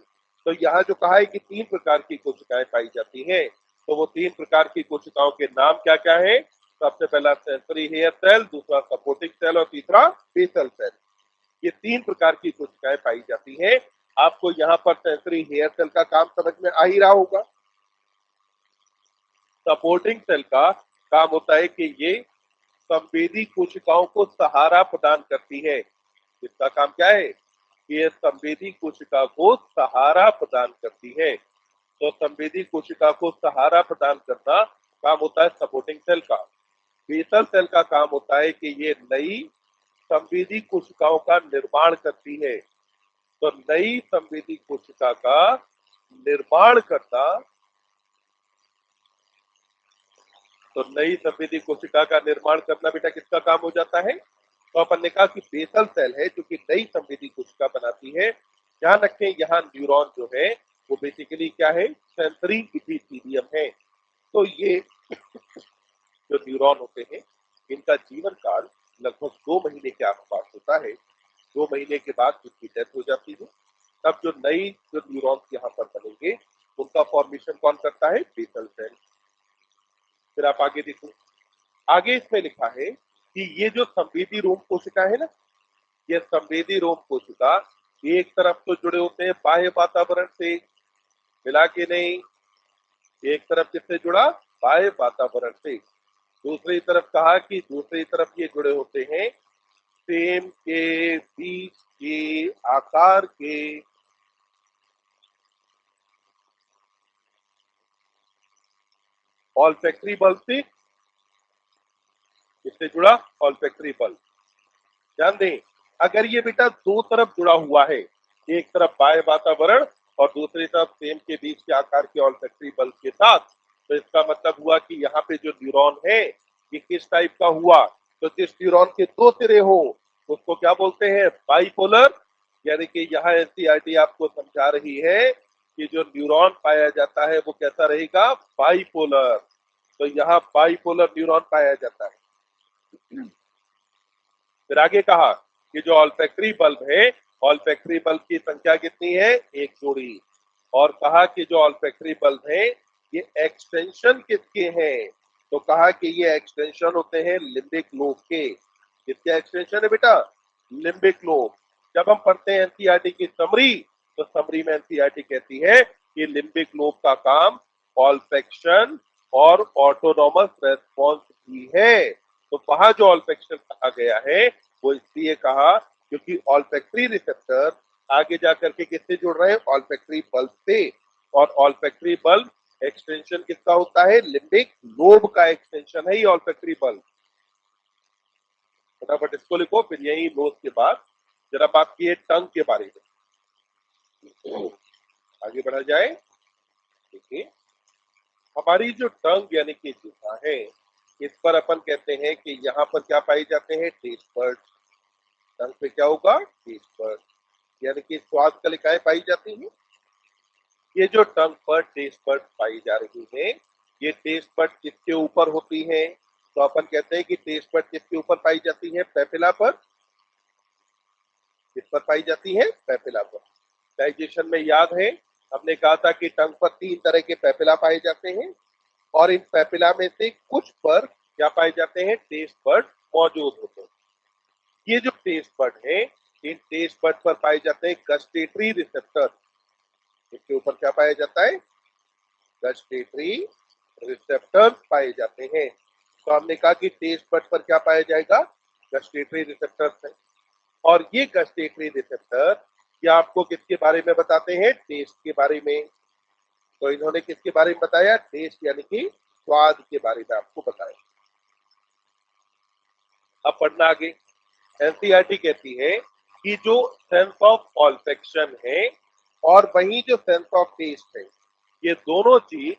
तो यहाँ जो कहा है कि 3 प्रकार की कोशिकाएं पाई जाती हैं, तो वो 3 प्रकार की कोशिकाओं के नाम क्या क्या है? सबसे पहला सेंसरी हेयर सेल, दूसरा सपोर्टिंग सेल और तीसरा बेसल सेल। ये 3 प्रकार की कोशिकाएं पाई जाती हैं। आपको यहाँ पर सेंसरी हेयर सेल का काम समझ में आ ही रहा होगा। सपोर्टिंग सेल का काम होता है कि ये संवेदी कोशिकाओं को सहारा प्रदान करती है। इसका काम क्या है? ये संवेदी कोशिका को सहारा प्रदान करती है। तो संवेदी कोशिका को सहारा प्रदान करना काम होता है सपोर्टिंग सेल का। बेसल सेल का काम होता है कि ये नई संवेदी कोशिकाओं का निर्माण करती है। तो नई संवेदी कोशिका का निर्माण करना, तो नई संवेदी कोशिका का निर्माण करना बेटा किसका काम हो जाता है? तो अपन ने कहा कि बेसल सेल है जो कि नई संवेदी कोशिका बनाती है। ध्यान रखें यहाँ न्यूरॉन जो है वो बेसिकली क्या है? सेंसरी इपिथीलियम है। तो ये जो न्यूरॉन होते हैं इनका जीवन काल लगभग 2 महीने के आसपास होता है। 2 महीने के बाद इनकी डेथ हो जाती है। तब जो नई जो न्यूरॉन्स यहाँ पर बनेंगे उनका फॉर्मेशन कौन करता है? Basal cell. फिर आप आगे देखो, आगे इसमें लिखा है कि ये जो संवेदी रोम कोशिका है ना, ये संवेदी रोम कोशिका एक तरफ तो जुड़े होते हैं बाह्य वातावरण से, मिला के नहीं, एक तरफ किससे जुड़ा? बाह्य वातावरण से। दूसरी तरफ कहा कि दूसरी तरफ ये जुड़े होते हैं फ्रेम के बीच के आकार के ऑल्फैक्टरी बल्ब से। किससे जुड़ा? Olfactory bulb. ध्यान दें, अगर ये बेटा दो तरफ जुड़ा हुआ है, एक तरफ बाह्य वातावरण और दूसरी तरफ फ्रेम के बीच के आकार के ऑल्फैक्टरी बल्ब के साथ, तो इसका मतलब हुआ कि यहाँ पे जो न्यूरॉन है ये किस टाइप का हुआ? तो जिस न्यूरॉन के 2 सिरे हो उसको क्या बोलते हैं? बाइपोलर। यानी कि यहाँ एनसीईआरटी आपको समझा रही है कि जो न्यूरॉन पाया जाता है वो कैसा रहेगा? बाइपोलर। तो यहाँ बाइपोलर न्यूरॉन पाया जाता है। फिर आगे कहा कि जो ऑल्फैक्टरी बल्ब है, ऑल्फैक्टरी बल्ब की संख्या कितनी है? 1 जोड़ी। और कहा कि जो ऑल्फैक्टरी बल्ब है ये एक्सटेंशन किसके हैं? तो कहा कि ये एक्सटेंशन होते हैं लिम्बिक लोब के। किसके एक्सटेंशन है बेटा? Limbic lobe. जब हम पढ़ते हैं एनसीईआरटी की समरी, तो समरी में एनसीईआरटी कहती है कि लिम्बिक लोब का काम ऑल्फैक्शन और ऑटोनॉमस रेस्पॉन्स भी है। तो वहां जो ऑल्फैक्शन कहा गया है वो इसलिए कहा क्योंकि ऑल्फैक्टरी रिसेप्टर आगे जाकर के किससे जुड़ रहे हैं? ऑल्फैक्टरी बल्ब से। और ऑल्फैक्टरी बल्ब एक्सटेंशन किसका होता है? लिम्बिक लोब का एक्सटेंशन है ये ऑल्फैक्टरी बल्ब। फटाफट इसको लिखो, फिर यही लोब के बाद जरा बात की है टंग के बारे में। आगे बढ़ा जाए। देखिए, हमारी जो टंग यानी कि जिह्वा है, इस पर अपन कहते हैं कि यहाँ पर क्या पाए जाते हैं? Taste buds. टंग पे क्या होगा? टेस्ट बर्ड्स, यानी कि स्वाद कलिकाएं पाई जाती हैं। ये जो टंग पर टेस्ट बर्ड पाई जा रही है, ये टेस्ट बर्ड किसके ऊपर होती है? तो अपन कहते हैं कि टेस्ट बर्ड किसके ऊपर पाई जाती है? पैपिला पर। किस पर पाई जाती है? पैपिला पर। डाइजेशन में याद है हमने कहा था कि टंग पर 3 तरह के पैपिला पाए जाते हैं और इन पैपिला में से कुछ पर क्या पाए जाते हैं? टेस्ट बर्ड मौजूद होते हैं। ये जो टेस्ट बर्ड है, इन टेस्ट बर्ड पर पाए जाते हैं गस्टेटरी रिसेप्टर। इसके ऊपर क्या पाया जाता है? गस्टेटरी रिसेप्टर्स पाए जाते हैं। तो हमने कहा कि टेस्ट बड पर क्या पाया जाएगा? गस्टेटरी रिसेप्टर्स है। और ये गस्टेटरी रिसेप्टर ये आपको किसके बारे में बताते हैं? टेस्ट के बारे में। तो इन्होंने किसके बारे में बताया? टेस्ट यानी कि स्वाद के बारे में आपको बताया। अब पढ़ना आगे। एनसीईआरटी कहती है कि जो सेंस ऑफ ऑल्फैक्शन है और वही जो सेंस ऑफ टेस्ट है, ये दोनों चीज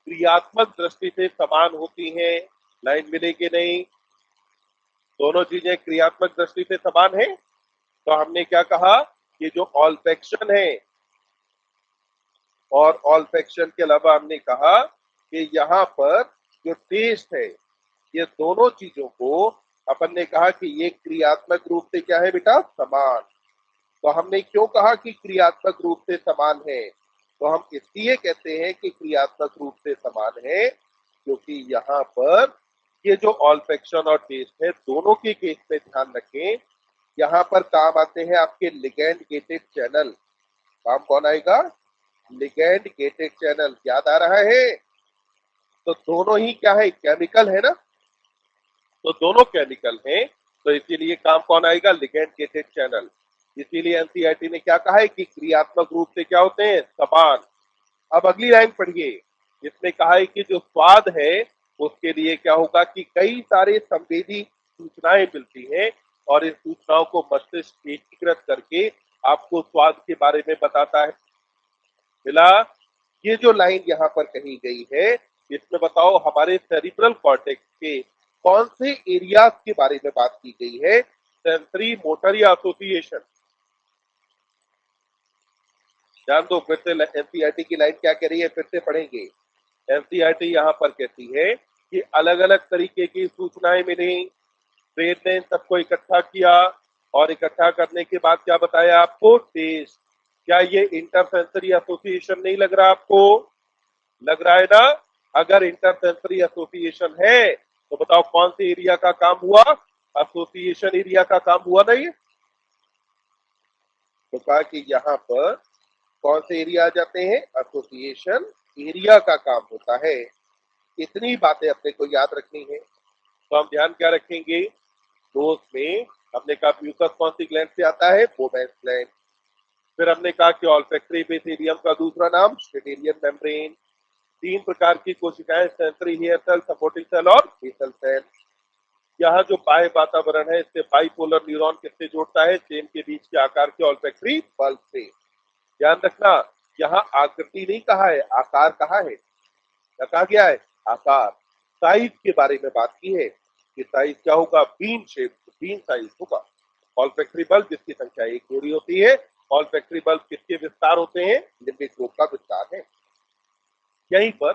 क्रियात्मक दृष्टि से समान होती हैं। लाइन मिलेगी नहीं? दोनों चीजें क्रियात्मक दृष्टि से समान है। तो हमने क्या कहा कि जो ऑल्फैक्शन है और ऑल्फैक्शन के अलावा हमने कहा कि यहाँ पर जो टेस्ट है, ये दोनों चीजों को अपन ने कहा कि ये क्रियात्मक रूप से क्या है बेटा, समान। तो हमने क्यों कहा कि क्रियात्मक रूप से समान है? तो हम इसलिए कहते हैं कि क्रियात्मक रूप से समान है क्योंकि यहाँ पर ये जो ऑल्फैक्शन और टेस्ट है, दोनों के केस में ध्यान रखें, यहाँ पर काम आते हैं आपके लिगैंड गेटेड चैनल। काम कौन आएगा? Ligand gated channel. याद आ रहा है? तो दोनों ही क्या है, केमिकल है ना, तो दोनों केमिकल हैं, तो इसीलिए काम कौन आएगा, लिगैंड गेटेड चैनल। इसीलिए एनसीईआरटी ने क्या कहा है कि क्रियात्मक रूप से क्या होते हैं, समान। अब अगली लाइन पढ़िए, इसमें कहा है कि जो स्वाद है उसके लिए क्या होगा कि कई सारे संवेदी सूचनाएं मिलती हैं और इस सूचनाओं को मस्तिष्क एकीकृत करके आपको स्वाद के बारे में बताता है। मिला? ये जो लाइन यहाँ पर कही गई है, इसमें बताओ हमारे सेरिब्रल कॉर्टेक्स के कौन से एरियाज के बारे में बात की गई है? सेंसरी, मोटर या एसोसिएशन? ध्यान दो, फिर से एनसीईआरटी की लाइन क्या कह रही है, फिर से पढ़ेंगे। एनसीईआरटी यहाँ पर कहती है कि अलग अलग तरीके की सूचनाएं मिली, ब्रेन ने इन सबको इकट्ठा किया और इकट्ठा करने के बाद क्या बताया आपको, टेस्ट। क्या ये इंटरसेंसरी एसोसिएशन नहीं लग रहा आपको? लग रहा है ना? अगर इंटरसेंसरी एसोसिएशन है तो बताओ कौन से एरिया का काम हुआ, एसोसिएशन एरिया का काम हुआ नहीं? तो कहा कि यहाँ पर कौन से एरिया आ जाते हैं, एसोसिएशन एरिया का काम होता है। इतनी बातें अपने को याद रखनी है। तो हम ध्यान क्या रखेंगे, दोस्त में हमने कहा म्यूकस कौन सी ग्लैंड से आता है, बोबेस ग्लैंड। फिर हमने कहा कि ऑल्फैक्टरी एपिथेलियम का दूसरा नाम स्टेटेलियन मेम्ब्रेन। तीन प्रकार की कोशिकाएं, sensory hair cell, supporting cell और बेसल सेल। यहाँ जो बाह्य वातावरण है इससे बाइपोलर न्यूरॉन किससे जोड़ता है, चेन के बीच के आकार के ऑल्फैक्टरी बल्ब से। ध्यान रखना, यहाँ आकृति नहीं कहा है, आकार कहा है। क्या कहा गया है, आकार। साइज के बारे में बात की है कि साइज क्या होगा, बीन शेप, बीन साइज होगा। ऑल्फैक्टरी बल्ब जिसकी संख्या एक जोड़ी होती है। ऑल्फैक्टरी बल्ब किसके विस्तार होते हैं, लिम्बिक ग्रुप का विस्तार है। यहीं पर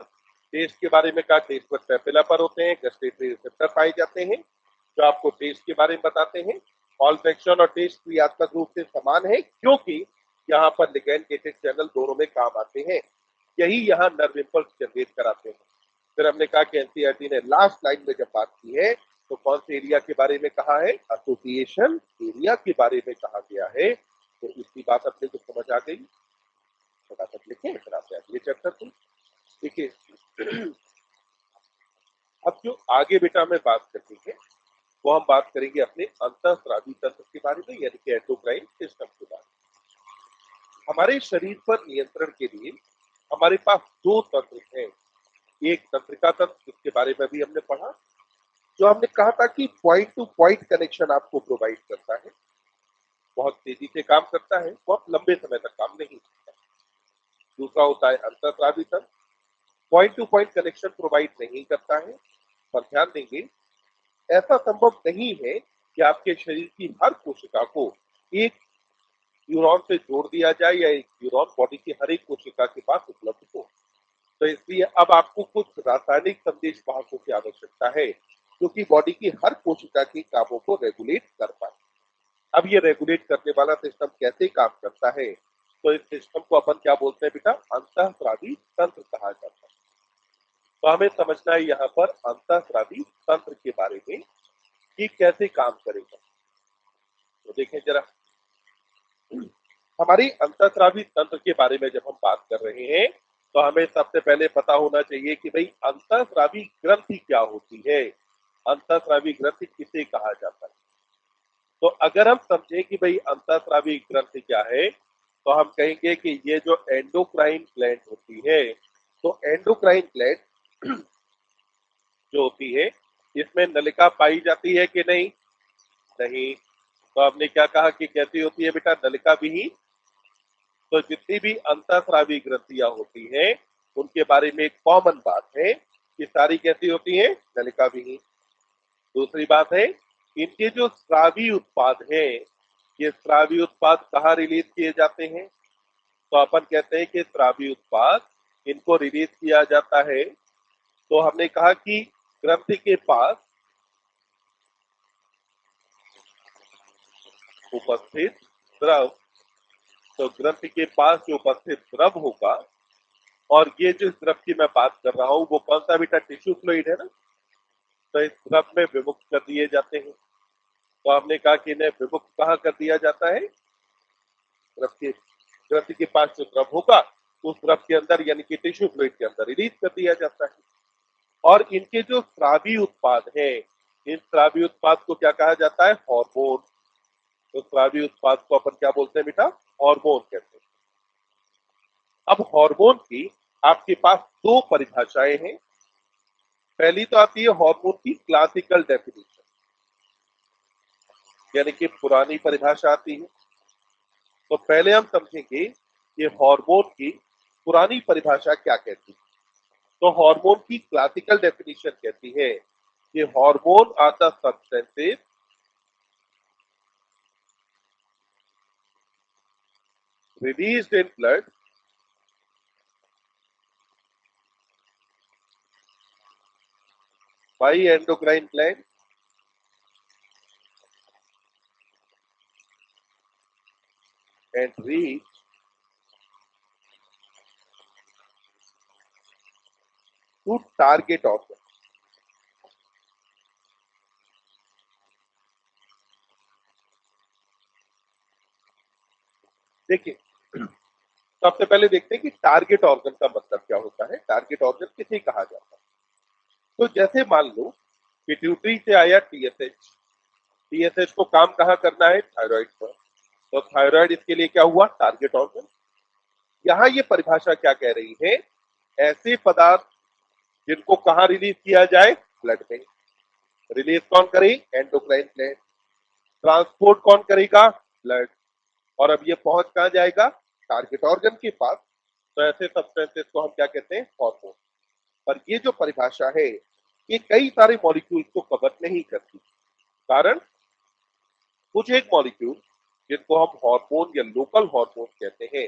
टेस्ट के बारे में कहा, टेस्ट पर पेपिला पर होते हैं, गस्टेटरी रिसेप्टर पाए जाते हैं जो आपको टेस्ट के बारे में बताते हैं। ऑल्फैक्शन और टेस्ट क्रियात्मक रूप से समान है क्योंकि यहाँ पर लिगैंड गेटेड चैनल दोनों में काम आते हैं। यही यहाँ नर्व इम्पल्स जनरेट कराते हैं। फिर हमने कहा कि एनसीईआरटी ने लास्ट लाइन में जब बात की है तो कौन से एरिया के बारे में कहा है, एसोसिएशन एरिया के बारे में कहा गया है। तो इसकी बात अपने को समझ आ गई। फटाफट लिखें, फिर आपसे अगले चैप्टर को देखिए। अब जो आगे बेटा हमें बात करनी है वो हम बात करेंगे अपने अंतःस्रावी तंत्र के बारे में, यानी कि एंडोक्राइन सिस्टम के बारे में। हमारे शरीर पर नियंत्रण के लिए हमारे पास दो तंत्र हैं। एक तंत्रिका तंत्र जिसके बारे में भी हमने पढ़ा, जो हमने कहा था कि पॉइंट टू पॉइंट कनेक्शन आपको प्रोवाइड करता है, बहुत तेजी से काम करता है, बहुत लंबे समय तक काम नहीं करता। दूसरा होता है अंतःस्रावी तंत्र, point two point connection provide नहीं करता है। पर ध्यान देंगे, ऐसा संभव नहीं है कि आपके शरीर की हर कोशिका को एक न्यूरॉन से जोड़ दिया जाए या एक न्यूरॉन बॉडी की हर एक कोशिका के पास उपलब्ध हो। तो इसलिए अब आपको कुछ रासायनिक संदेश वाहकों की आवश्यकता है जो कि बॉडी की हर कोशिका के कामों को रेगुलेट कर पाए। अब ये रेगुलेट करने वाला सिस्टम कैसे काम करता है, तो इस सिस्टम को अपन क्या बोलते हैं बेटा, अंतःस्रावी तंत्र कहा जाता है। तो हमें समझना है यहाँ पर अंतःस्रावी तंत्र के बारे में कि कैसे काम करेगा। तो देखें जरा, हमारी अंतःस्रावी तंत्र के बारे में जब हम बात कर रहे हैं तो हमें सबसे पहले पता होना चाहिए कि भाई अंतःस्रावी ग्रंथि क्या होती है, अंतःस्रावी ग्रंथि किसे कहा जाता है। तो अगर हम समझे कि भाई अंतःस्रावी ग्रंथि क्या है तो हम कहेंगे कि ये जो एंडोक्राइन ग्लैंड होती है, तो एंडोक्राइन ग्लैंड जो होती है इसमें नलिका पाई जाती है कि नहीं, नहीं। तो हमने क्या कहा कि कैसी होती है बेटा, नलिका विहीन। तो जितनी भी अंतःस्रावी ग्रंथियां होती हैं उनके बारे में एक कॉमन बात है कि सारी कैसी होती हैं, नलिका विहीन। दूसरी बात है, इनके जो स्रावी उत्पाद हैं, ये स्रावी उत्पाद कहाँ रिलीज किए जाते हैं, तो अपन कहते हैं कि स्रावी उत्पाद इनको रिलीज किया जाता है। तो हमने कहा कि ग्रंथि के पास उपस्थित द्रव, तो ग्रंथि के पास जो उपस्थित द्रव होगा, और ये जिस द्रव की मैं बात कर रहा हूं वो कौन सा बेटा, टिश्यू फ्लूइड है ना, तो इस द्रव में विमुक्त कर दिए जाते हैं। तो हमने कहा कि इन्हें विमुक्त कहाँ कर दिया जाता है, द्रव के, ग्रंथि के पास जो द्रव होगा उस द्रव के अंदर यानी कि टिश्यू फ्लूइड के अंदर रिलीज कर दिया जाता है। और इनके जो स्रावी उत्पाद हैं, इन स्रावी उत्पाद को क्या कहा जाता है, हार्मोन। तो स्रावी उत्पाद को अपन क्या बोलते हैं बेटा, हार्मोन कहते हैं। अब हार्मोन की आपके पास दो परिभाषाएं हैं। पहली तो आती है हार्मोन की क्लासिकल डेफिनेशन, यानी कि पुरानी परिभाषा आती है। तो पहले हम समझेंगे कि हार्मोन की पुरानी परिभाषा क्या कहती है। तो हार्मोन की क्लासिकल डेफिनेशन कहती है कि hormone are the substances released in blood by endocrine gland and reach to target organ। देखिए, सबसे पहले देखते हैं कि टारगेट ऑर्गन का मतलब क्या होता है, टारगेट ऑर्गन किसे कहा जाता है। तो जैसे मान लो पिट्यूटरी से आया टीएसएच, टीएसएच को काम कहाँ करना है, थायराइड पर, तो थायराइड इसके लिए क्या हुआ, टारगेट ऑर्गन। यहाँ ये परिभाषा क्या कह रही है, ऐसे पदार्थ जिनको कहाँ रिलीज किया जाए, ब्लड में। रिलीज कौन करे, एंडोक्राइन ग्लैंड। ट्रांसपोर्ट कौन करेगा, ब्लड। और अब ये पहुंच कहाँ जाएगा, टारगेट ऑर्गन के पास। तो ऐसे सब्सटेंसेस को हम क्या कहते हैं, हार्मोन। पर ये जो परिभाषा है ये कई सारे मॉलिक्यूल को कवर नहीं करती। कारण, कुछ एक मॉलिक्यूल जिनको हम हार्मोन या लोकल हार्मोन कहते हैं,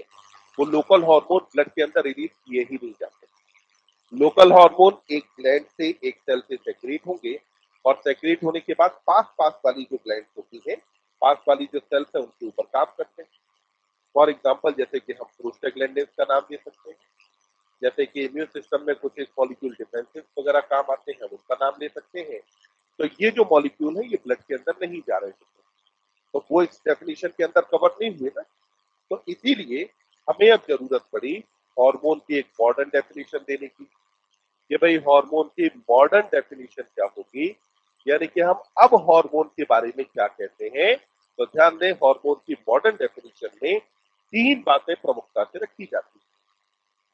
वो लोकल हार्मोन ब्लड के अंदर रिलीज किए ही नहीं जाते। लोकल हार्मोन एक ग्लैंड से, एक सेल से सेक्रेट होंगे, और सेक्रेट होने के बाद पास पास वाली जो ग्लैंड होती है, पास वाली जो सेल्स है उनके ऊपर काम करते हैं। फॉर एग्जाम्पल, जैसे कि हम प्रोस्टाग्लैंडिन्स का नाम ले सकते हैं, जैसे कि इम्यून सिस्टम में कुछ एक मॉलिक्यूल डिफेंसिव वगैरह काम आते हैं, उनका नाम ले सकते हैं। तो ये जो मॉलिक्यूल है ये ब्लड के अंदर नहीं जा रहे होते, तो वो इस डेफिनेशन के अंदर कवर नहीं हुए ना। तो इसीलिए हमें अब जरूरत पड़ी हार्मोन की एक मॉडर्न डेफिनेशन देने की। ये भाई हार्मोन की मॉडर्न डेफिनेशन क्या होगी, यानी कि हम अब हार्मोन के बारे में क्या कहते हैं। तो ध्यान दें, हार्मोन की मॉडर्न डेफिनेशन में तीन बातें प्रमुखता से रखी जाती है।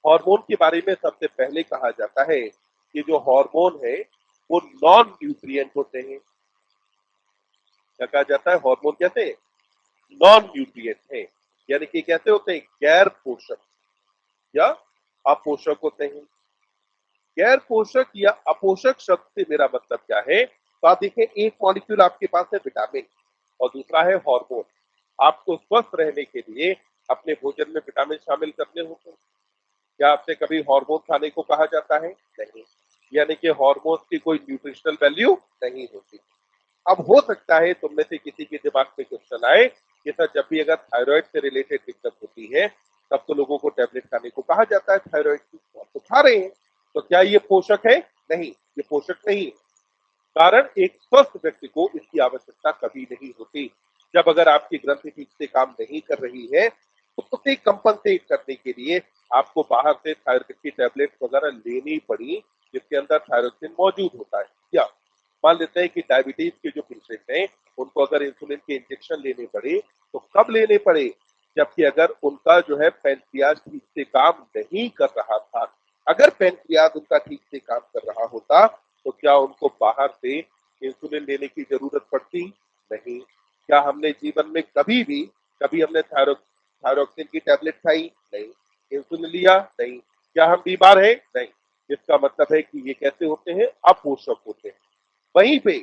हार्मोन के बारे में सबसे पहले कहा जाता है कि जो हार्मोन है वो नॉन न्यूट्रिएंट होते हैं। क्या कहा जाता है, हार्मोन कैसे, नॉन न्यूट्रिएंट है, यानी कि कैसे होते हैं, गैर पोषक या अपोषक होते हैं। गैर पोषक या अपोषक शब्द से मेरा मतलब क्या है, तो आप देखें, एक मॉलिक्यूल आपके पास है विटामिन और दूसरा है हार्मोन। आपको स्वस्थ रहने के लिए अपने भोजन में विटामिन शामिल करने होते हैं। क्या आपसे कभी हार्मोन खाने को कहा जाता है, नहीं। यानी कि हार्मोन की कोई न्यूट्रिशनल वैल्यू नहीं होती। अब हो सकता है तुम में से किसी के दिमाग में क्वेश्चन आए कि सर, जब भी अगर थायराइड से रिलेटेड दिक्कत होती है तब तो लोगों को टेबलेट खाने को कहा जाता है थायराइड की, तो खा रहे हैं, तो क्या ये पोषक है, नहीं, ये पोषक नहीं है। कारण, एक स्वस्थ व्यक्ति को इसकी आवश्यकता कभी नहीं होती। जब अगर आपकी ग्रंथि ठीक से काम नहीं कर रही है तो उसे कंपनसेट करने के लिए आपको बाहर से थायराइड की टैबलेट वगैरह लेनी पड़ी, जिसके अंदर थायरोक्सिन मौजूद होता है। या मान लेते हैं कि डायबिटीज के जो पेशेंट हैं उनको अगर इंसुलिन के इंजेक्शन लेने पड़े, तो कब लेने पड़े, जबकि अगर उनका जो है पैनक्रियाज ठीक से काम नहीं कर रहा था। अगर पैनक्रियाज उनका ठीक से काम कर रहा होता तो क्या उनको बाहर से इंसुलिन लेने की जरूरत पड़ती, नहीं। क्या हमने जीवन में कभी हमने थायरोक्सिन की टैबलेट खाई, नहीं। इंसुलिन लिया, नहीं। क्या हम बीमार हैं, नहीं। इसका मतलब है कि ये कैसे होते हैं, अपोषक होते हैं। वहीं पे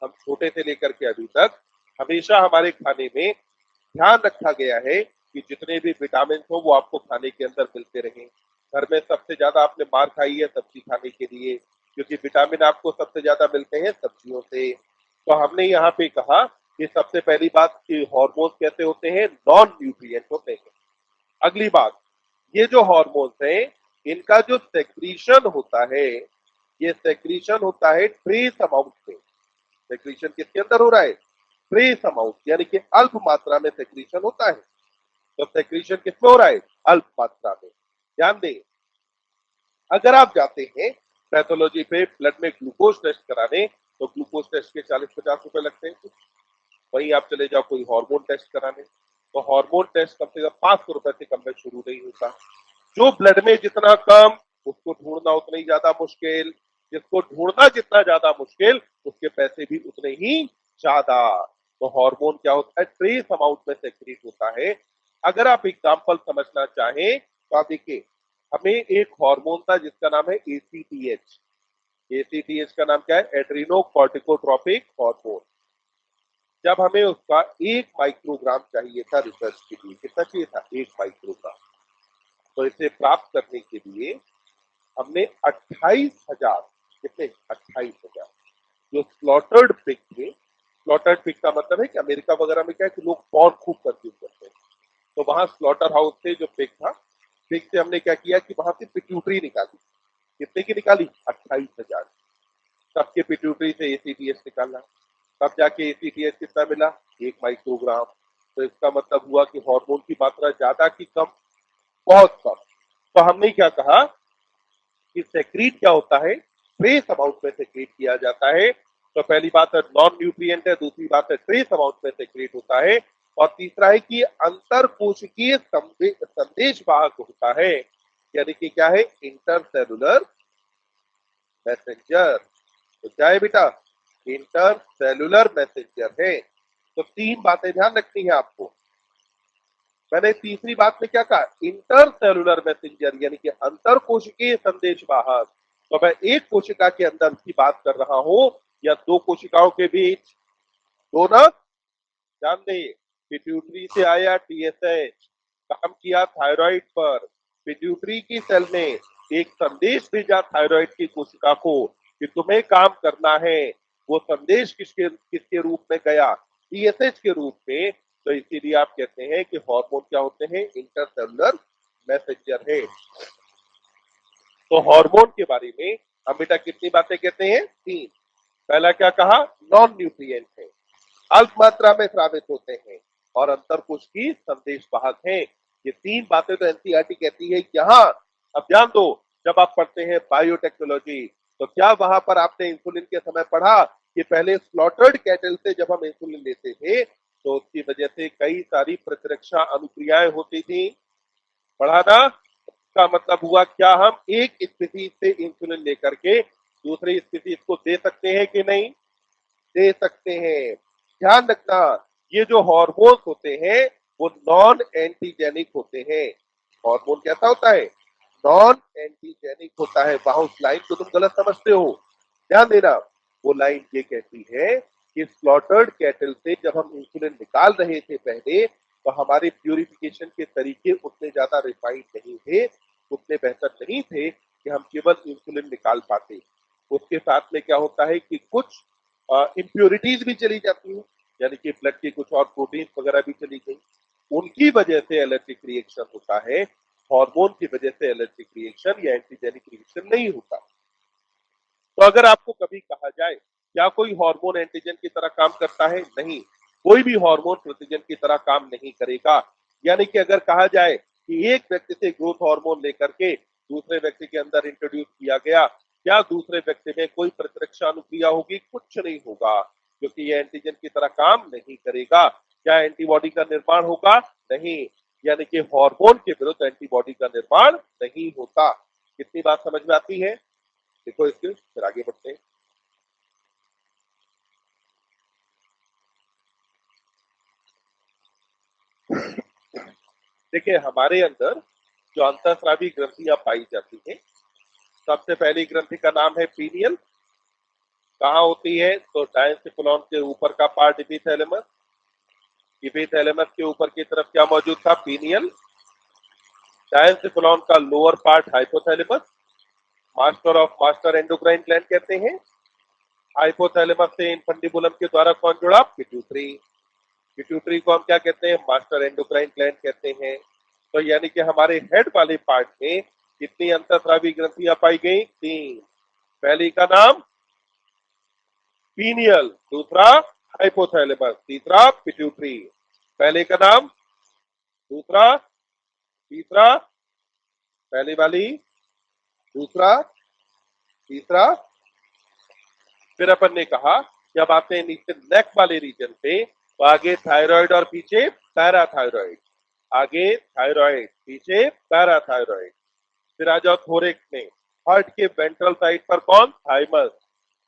हम छोटे से लेकर के अभी तक हमेशा हमारे खाने में ध्यान रखा गया है कि जितने भी विटामिन हो वो आपको खाने के अंदर मिलते रहें। घर में सबसे ज्यादा आपने मार खाई है सब्जी खाने के लिए, क्योंकि विटामिन आपको सबसे ज्यादा मिलते हैं सब्जियों से। तो हमने यहाँ पे कहा कि सबसे पहली बात कि हार्मोन्स कैसे होते हैं, नॉन न्यूट्रिएंट होते हैं। अगली बात, ये जो हार्मोन्स हैं इनका जो सेक्रीशन होता है, ये सेक्रीशन होता है ट्रेस अमाउंट में। सेक्रीशन किसके अंदर हो रहा है, ट्रेस अमाउंट, यानी कि अल्प मात्रा में सेक्रीशन होता है। तो सेक्रीशन किसमें हो रहा है, अल्प मात्रा में। ध्यान दें, अगर आप जाते हैं पैथोलॉजी पे ब्लड में ग्लूकोज टेस्ट कराने, तो ग्लूकोज टेस्ट के 40-50 रुपए लगते हैं। वहीं आप चले जाओ कोई हार्मोन टेस्ट कराने, तो हार्मोन टेस्ट कम से कम 500 रुपए से कम में शुरू नहीं होता। जो ब्लड में जितना कम, उसको ढूंढना उतना ही ज्यादा मुश्किल, जिसको ढूंढना जितना ज्यादा मुश्किल, उसके पैसे भी उतने ही ज्यादा। तो हार्मोन क्या होता है, ट्रेस अमाउंट में सेक्रेट होता है। अगर आप एग्जांपल समझना चाहें तो आप देखिए, हमें एक हार्मोन था जिसका नाम है एसीटीएच। एसीटीएच का नाम क्या है, एड्रीनो कॉर्टिकोट्रोपिक हार्मोन। जब हमें उसका 1 माइक्रोग्राम चाहिए था रिसर्च के लिए, कितना चाहिए था, 1 माइक्रोग्राम। तो इसे प्राप्त करने के लिए हमने 28,000, कितने, 28,000 जो स्लॉटर्ड पिग थे। स्लॉटर्ड पिग का मतलब है कि अमेरिका वगैरह में क्या है कि लोग पॉर्क खूब कंज्यूम करते हैं, तो वहां स्लॉटर हाउस से जो पिग था, पिग से हमने क्या किया कि वहां से पिट्यूटरी निकाली। कितने की निकाली, 28,000। सबके पिट्यूटरी से एसीटीएस निकाला, तब जाके एसीटीएस कितना मिला, 1 माइक्रोग्राम। तो इसका मतलब हुआ कि हार्मोन की मात्रा ज्यादा की कम, बहुत कम। तो हमने क्या कहा कि सेक्रीट क्या होता है, ट्रेस अमाउंट में सेक्रीट किया जाता है। तो पहली बात है नॉन न्यूट्रिएंट है, दूसरी बात है ट्रेस अमाउंट में सेक्रीट होता है, और तीसरा है कि अंतर कोशिकीय संदेश वाहक होता है, यानी कि क्या है, इंटरसेलुलर मैसेंजर। तो क्या है बेटा, इंटर सेलुलर मैसेंजर है। तो 3 बातें ध्यान रखनी है आपको। मैंने तीसरी बात में क्या कहा, इंटर सेलुलर मैसेंजर, यानी कि अंतर कोशिकीय संदेश वाहक। तो मैं एक कोशिका के अंदर की बात कर रहा हूं या 2 कोशिकाओं के बीच, दोनों। ध्यान दें, पिट्यूटरी से आया टीएसएच, काम किया थायराइड पर। पिट्यूटरी की सेल ने एक संदेश भेजा थायराइड की कोशिका को कि तुम्हें काम करना है। वो संदेश किसके किसके रूप में गया, टीएसएच के रूप में। तो इसीलिए आप कहते हैं कि हार्मोन क्या होते हैं, इंटरसेलुलर मैसेंजर है। तो हार्मोन के बारे में हम बेटा कितनी बातें कहते हैं, 3। पहला क्या कहा, नॉन न्यूट्रिएंट है, अल्प मात्रा में स्रावित होते हैं, और अंतरकोश की संदेश वाहक हैं। ये 3 बातें तो एनसीईआरटी कहती है। यहाँ अब ध्यान दो, जब आप पढ़ते हैं बायोटेक्नोलॉजी, तो क्या वहां पर आपने इंसुलिन के समय पढ़ा कि पहले स्लॉटर्ड कैटल से जब हम इंसुलिन लेते थे तो उसकी वजह से कई सारी प्रतिरक्षा अनुक्रियाएं होती थी, पढ़ा ना। का मतलब हुआ क्या, हम एक स्थिति से इंसुलिन लेकर के दूसरी स्थिति इसको दे सकते हैं कि नहीं, दे सकते हैं। ध्यान रखना, ये जो हार्मोन्स होते हैं वो नॉन एंटीजेनिक होते हैं। हार्मोन कैसा होता है, नॉन एंटीजेनिक होता है। वहां उस लाइन को तुम गलत समझते हो, ध्यान देना। वो लाइन ये कहती है कि स्लॉटर्ड कैटल से जब हम इंसुलिन निकाल रहे थे पहले, तो हमारे प्यूरिफिकेशन के तरीके उतने ज्यादा रिफाइंड नहीं थे, उतने बेहतर नहीं थे कि हम केवल इंसुलिन निकाल पाते। उसके साथ में क्या होता है कि कुछ इम्प्योरिटीज भी चली जाती हैं, यानी कि ब्लड के कुछ और प्रोटीन वगैरह भी चली गई, उनकी वजह से एलर्जिक रिएक्शन होता है। हार्मोन की वजह से एलर्जिक रिएक्शन या एंटीजेनिक रिएक्शन नहीं होता। तो अगर आपको कभी कहा जाए क्या कोई हार्मोन एंटीजन की तरह काम करता है, नहीं, कोई भी हार्मोन प्रतिजन की तरह काम नहीं करेगा। यानी कि अगर कहा जाए कि एक व्यक्ति से ग्रोथ हार्मोन लेकर के दूसरे व्यक्ति के अंदर इंट्रोड्यूस किया गया, क्या दूसरे व्यक्ति में कोई प्रतिरक्षा अनुक्रिया होगी, कुछ नहीं होगा, क्योंकि यह एंटीजन की तरह काम नहीं करेगा। क्या एंटीबॉडी का निर्माण होगा, नहीं, यानी कि हार्मोन के विरुद्ध एंटीबॉडी का निर्माण नहीं होता। कितनी बात समझ में आती है, देखो इसके फिर आगे बढ़ते हैं। देखिए हमारे अंदर जो अंतःस्रावी ग्रंथियां पाई जाती हैं, सबसे पहली ग्रंथि का नाम है पीनियल। कहाँ होती है, तो डायंसिफिलॉन के ऊपर का पार्ट इपिथैलेमस। इपिथैलेमस के ऊपर की तरफ क्या मौजूद था, पीनियल। डायंसिफिलॉन का lower part hypothalamus, master of master endocrine gland कहते हैं। हाइपोथैलेमस से इन्फंडिबुलम के द्वारा कौन जुड़ा? पिट्यूटरी। पिट्यूटरी को हम क्या कहते हैं? मास्टर एंडोक्राइन ग्लैंड कहते हैं। तो यानी कि हमारे हेड वाले पार्ट में कितनी अंतःस्रावी ग्रंथियां पाई गई? 3। पहली का नाम पीनियल, दूसरा हाइपोथैलेमस, तीसरा पिट्यूटरी। पहले का नाम, दूसरा, तीसरा, पहली वाली, दूसरा, तीसरा। फिर अपन ने कहा जब आते हैं नीचे नेक वाले रीजन पे, तो आगे थायराइड और पीछे पैराथायराइड, आगे थायराइड पीछे पैराथायराइड। फिर आ जाओ थोरेक्स में, हार्ट के वेंट्रल साइड पर कौन? थाइमस।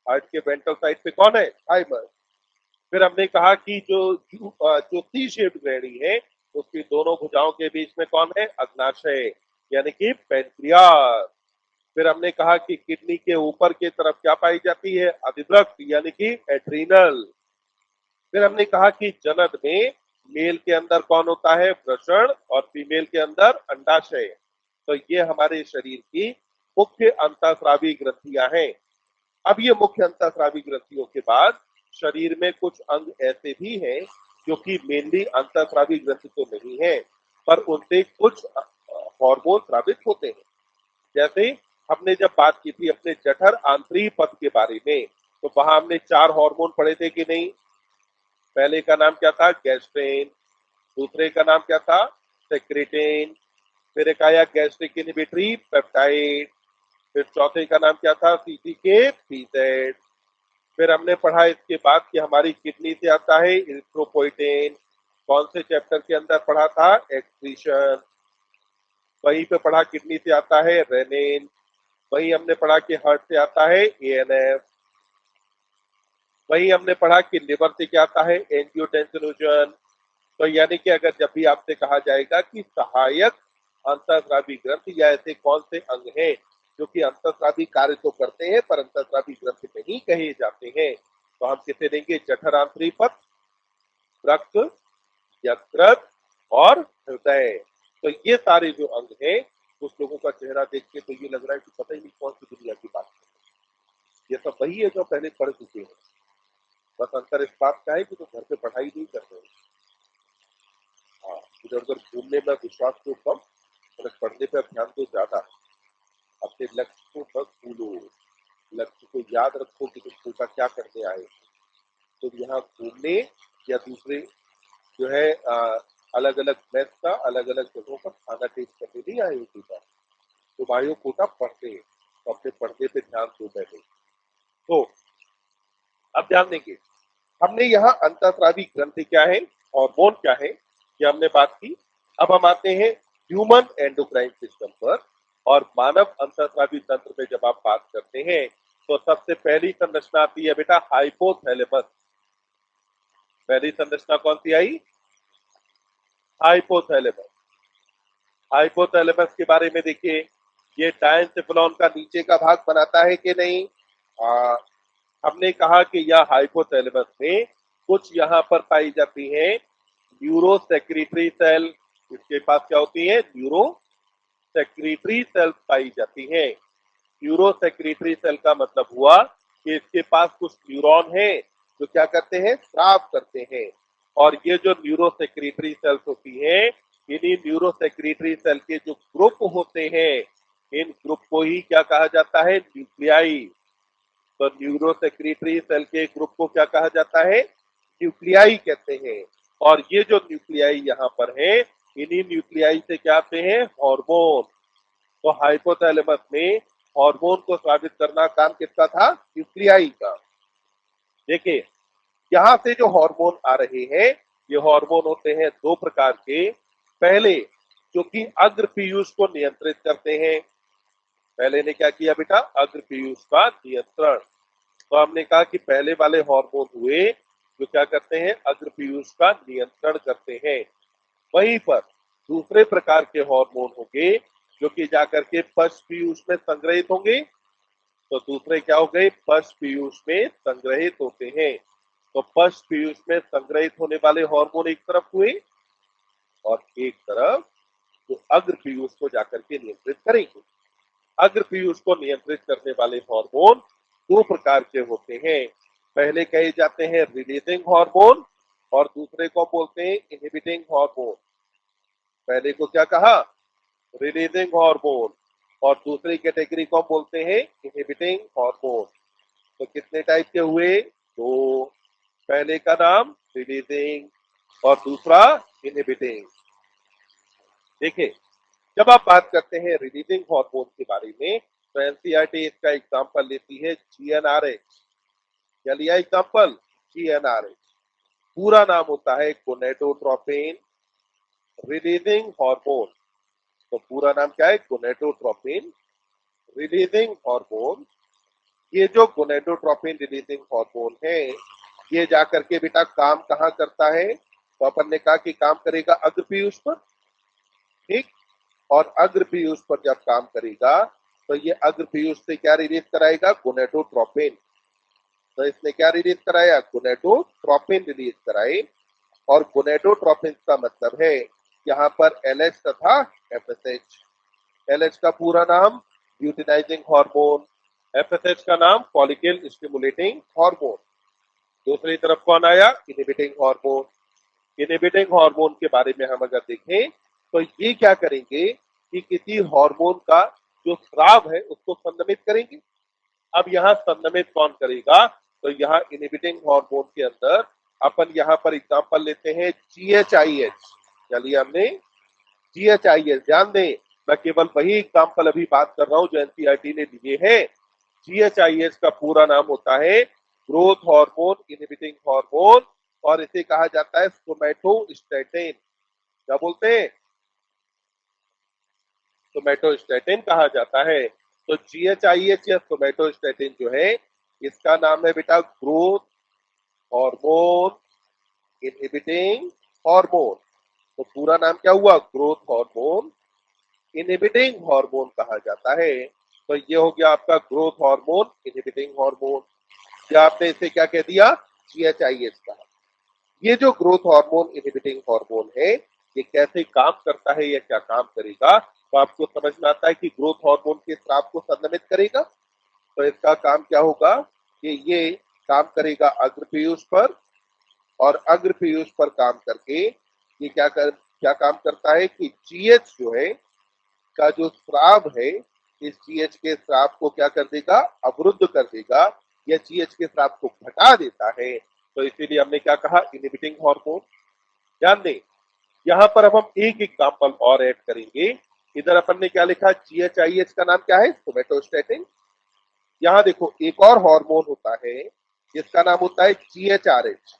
हार्ट के वेंट्रल साइड पे कौन है? थाइमस। फिर हमने कहा कि जो सी शेप्ड ग्रैनी है उसकी दोनों भुजाओं के बीच में कौन है? अग्नाशय, यानी कि पेनक्रियास। फिर हमने कहा कि किडनी के ऊपर की तरफ क्या पाई जाती है? अधिवृक्क, यानी कि एड्रीनल। फिर हमने कहा कि जनन में मेल के अंदर कौन होता है? वृषण, और फीमेल के अंदर अंडाशय। तो ये हमारे शरीर की मुख्य अंतःस्रावी ग्रंथियां हैं। अब ये मुख्य अंतःस्रावी ग्रंथियों के बाद शरीर में कुछ अंग ऐसे भी हैं जो कि मेनली अंतःस्रावी ग्रंथि तो नहीं है, पर उनसे कुछ हार्मोन स्रावित होते हैं। जैसे हमने जब बात की थी अपने जठर आंतरिक पथ के बारे में, तो वहां हमने 4 हार्मोन पढ़े थे कि नहीं? पहले का नाम क्या था? गैस्ट्रेन। दूसरे का नाम क्या था? सेक्रेटेन। फिर एक आया गैस्ट्रिक इनहिबिटरी पेप्टाइड। फिर चौथे का नाम क्या था? सीसीके पीजेड। फिर हमने पढ़ा इसके बाद कि हमारी किडनी से आता है इरिथ्रोपोइटेन। कौन से चैप्टर के अंदर पढ़ा था? एक्सक्रीशन। वहीं पे पढ़ा किडनी से आता है रेनिन। वहीं हमने पढ़ा कि हार्ट से आता है एएनएफ। वहीं हमने पढ़ा कि लिवर से क्या आता है? एंजियोटेंसिनोजन। तो यानी कि अगर जब भी आपसे कहा जाएगा कि सहायक अंतःस्रावी ग्रंथि या ऐसे कौन से अंग हैं जो कि अंतःस्रावी कार्य तो करते हैं पर अंतःस्रावी ग्रंथि नहीं कहे जाते हैं, तो हम किसे देंगे? जठर आंतरिक पथ, रक्त, यकृत और हृदय। तो ये सारे जो अंग हैं, कुछ लोगों का चेहरा देख के तो ये लग रहा है कि पता ही नहीं कौन सी दुनिया की बात है। ये सब वही है जो पहले पढ़ चुके हैं, बस अंतर इस बात का है कि तो घर पे पढ़ाई नहीं कर रहे। हाँ, इधर उधर घूमने में विश्वास तो कम और पढ़ने पर ध्यान तो ज्यादा। अपने लक्ष्य को बस भूलो, लक्ष्य को याद रखो कि तुम कोटा क्या करने आए। तो यहाँ घूमने या दूसरे जो है अलग अलग मैथ का अलग अलग जगहों पर खाना टेस्ट करने नहीं आए हो कोटा। तो भाइयों कोटा पढ़ते हैं, तो अपने पढ़ने पे ध्यान दो पहले। तो अब ध्यान देंगे, हमने यहाँ अंतःस्रावी ग्रंथि क्या है, हार्मोन क्या है, ये हमने बात की। अब हम आते हैं ह्यूमन एंडोक्राइन सिस्टम पर। और मानव अंतःस्रावी तंत्र में जब आप बात करते हैं तो सबसे पहली संरचना आती है बेटा हाइपोथैलेमस। पहली संरचना कौन सी आई? हाइपोथैलेमस। हाइपोथैलेमस के बारे में देखिए, ये डायंसेफेलॉन का नीचे का भाग बनाता है कि नहीं? आ, हमने कहा कि यह हाइपोथैलेमस में कुछ यहाँ पर पाई जाती है न्यूरो सेक्रेटरी सेल। इसके पास क्या होती है? न्यूरो सेक्रेटरी सेल्स पाई जाती है। न्यूरो सेक्रेटरी सेल का मतलब हुआ कि इसके पास कुछ न्यूरॉन है जो क्या करते हैं? स्राव करते हैं। और ये जो न्यूरो सेक्रेटरी सेल्स होती हैं, इन्हीं न्यूरो सेक्रेटरी सेल के जो ग्रुप होते हैं, इन ग्रुप को ही क्या कहा जाता है? न्यूक्लियाई। तो न्यूरो सेक्रेटरी सेल के ग्रुप को क्या कहा जाता है? न्यूक्लियाई कहते हैं। और ये जो न्यूक्लियाई यहाँ पर है, इन्हीं न्यूक्लियाई से क्या आते हैं? हार्मोन। तो हाइपोथैलेमस में हार्मोन को स्रावित करना काम किसका था? न्यूक्लियाई का। देखिए, यहाँ से जो हार्मोन आ रहे हैं, ये हार्मोन होते हैं दो प्रकार के। पहले जो कि अग्र पीयूष को नियंत्रित करते हैं। पहले ने क्या किया बेटा? अग्र पीयूष का नियंत्रण। तो हमने कहा कि पहले वाले हार्मोन हुए जो क्या करते हैं? अग्र पीयूष का नियंत्रण करते हैं। वहीं पर दूसरे प्रकार के हार्मोन होंगे जो कि जाकर के पश्च पीयूष में संग्रहित होंगे। तो दूसरे क्या हो गए? पश्च पीयूष में संग्रहित होते हैं। तो पश्च पीयूष में संग्रहित होने वाले हार्मोन एक तरफ हुए, और एक तरफ जो अग्र पीयूष को जाकर के नियंत्रित करेंगे। अग्र पीयूष को नियंत्रित करने वाले हार्मोन दो प्रकार के होते हैं। पहले कहे जाते हैं रिलीजिंग हार्मोन और दूसरे को बोलते हैं इनहिबिटिंग हार्मोन। पहले को क्या कहा? रिलीजिंग हार्मोन, और दूसरी कैटेगरी को बोलते हैं इनहिबिटिंग हार्मोन। तो कितने टाइप के हुए? दो। पहले का नाम रिलीजिंग और दूसरा इनहिबिटिंग। देखिए, जब आप बात करते हैं रिलीजिंग हार्मोन के बारे में तो एनसीईआरटी इसका एग्जांपल लेती है जीएनआरएच। क्या लिया एग्जांपल? जीएनआरएच। पूरा नाम होता है गोनेडोट्रोपिन रिलीजिंग हार्मोन। तो पूरा नाम क्या है? Gonadotropin releasing hormone. ये जो गोनेडोट्रोपिन रिलीजिंग हार्मोन है, ये जाकर के बेटा काम कहाँ करता है? तो अपन ने कहा कि काम करेगा अग्रपीयूष पर, ठीक। और अग्रपीयूष पर जब काम करेगा तो ये अग्रपीयूष से क्या रिलीज कराएगा? गोनेडोट्रोपिन। तो इसने क्या रिलीज कराया? गोनेडोट्रोपिन रिलीज कराए। और गोनेडोट्रोपिन का मतलब है यहाँ पर एलएच तथा एफएसएच। एलएच का पूरा नाम ल्यूटिनाइजिंग हार्मोन, एफएसएच का नाम फॉलिकल स्टिमुलेटिंग हार्मोन। दूसरी तरफ कौन आया? Inhibiting hormone. इनहिबिटिंग हार्मोन के बारे में हम अगर देखें तो ये क्या करेंगे कि किसी हार्मोन का जो स्राव है उसको संदमित करेंगे। अब यहाँ संदमित कौन करेगा? तो यहाँ इनहिबिटिंग हार्मोन के अंदर अपन यहाँ पर एग्जांपल लेते हैं जीएचआईएच। चलिए, हमने जीएचआईएच, ध्यान दें मैं केवल वही एग्जांपल अभी बात कर रहा हूं जो एनसीईआरटी ने दिए हैं। जीएचआईएच का पूरा नाम होता है ग्रोथ हार्मोन इनहिबिटिंग हार्मोन, और इसे कहा जाता है सोमैटोस्टैटिन। क्या बोलते हैं? सोमैटोस्टैटिन कहा जाता है। तो जीएचआईएच या सोमैटोस्टैटिन जो है, इसका नाम है बेटा ग्रोथ हार्मोन इनहिबिटिंग हार्मोन। तो पूरा नाम क्या हुआ? ग्रोथ हार्मोन इनहिबिटिंग हार्मोन कहा जाता है। तो ये हो गया आपका ग्रोथ हार्मोन इनहिबिटिंग हार्मोन। क्या आपने इसे क्या कह दिया? जीएचआईएच कहा। ये जो ग्रोथ हार्मोन इनहिबिटिंग हार्मोन है, ये कैसे काम करता है या क्या काम करेगा? तो आपको समझ में आता है कि ग्रोथ हार्मोन के स्राव को संदमित करेगा। तो इसका काम क्या होगा कि ये काम करेगा अग्रपीयूष पर, और अग्रपीयूष पर काम करके ये क्या काम करता है कि जीएच जो है का जो स्राव है, इस जीएच के स्राव को क्या कर देगा? अवरुद्ध कर देगा, या जीएच के स्राव को घटा देता है। तो इसीलिए हमने क्या कहा? Inhibiting hormone. ध्यान दें, यहाँ पर अब हम एक एग्जांपल और ऐड करेंगे। इधर अपन ने क्या लिखा? जीएचआईएच का नाम क्या है? सोमैटोस्टैटिन। यहाँ देखो, एक और हार्मोन होता है जिसका नाम होता है जीएचआरएच,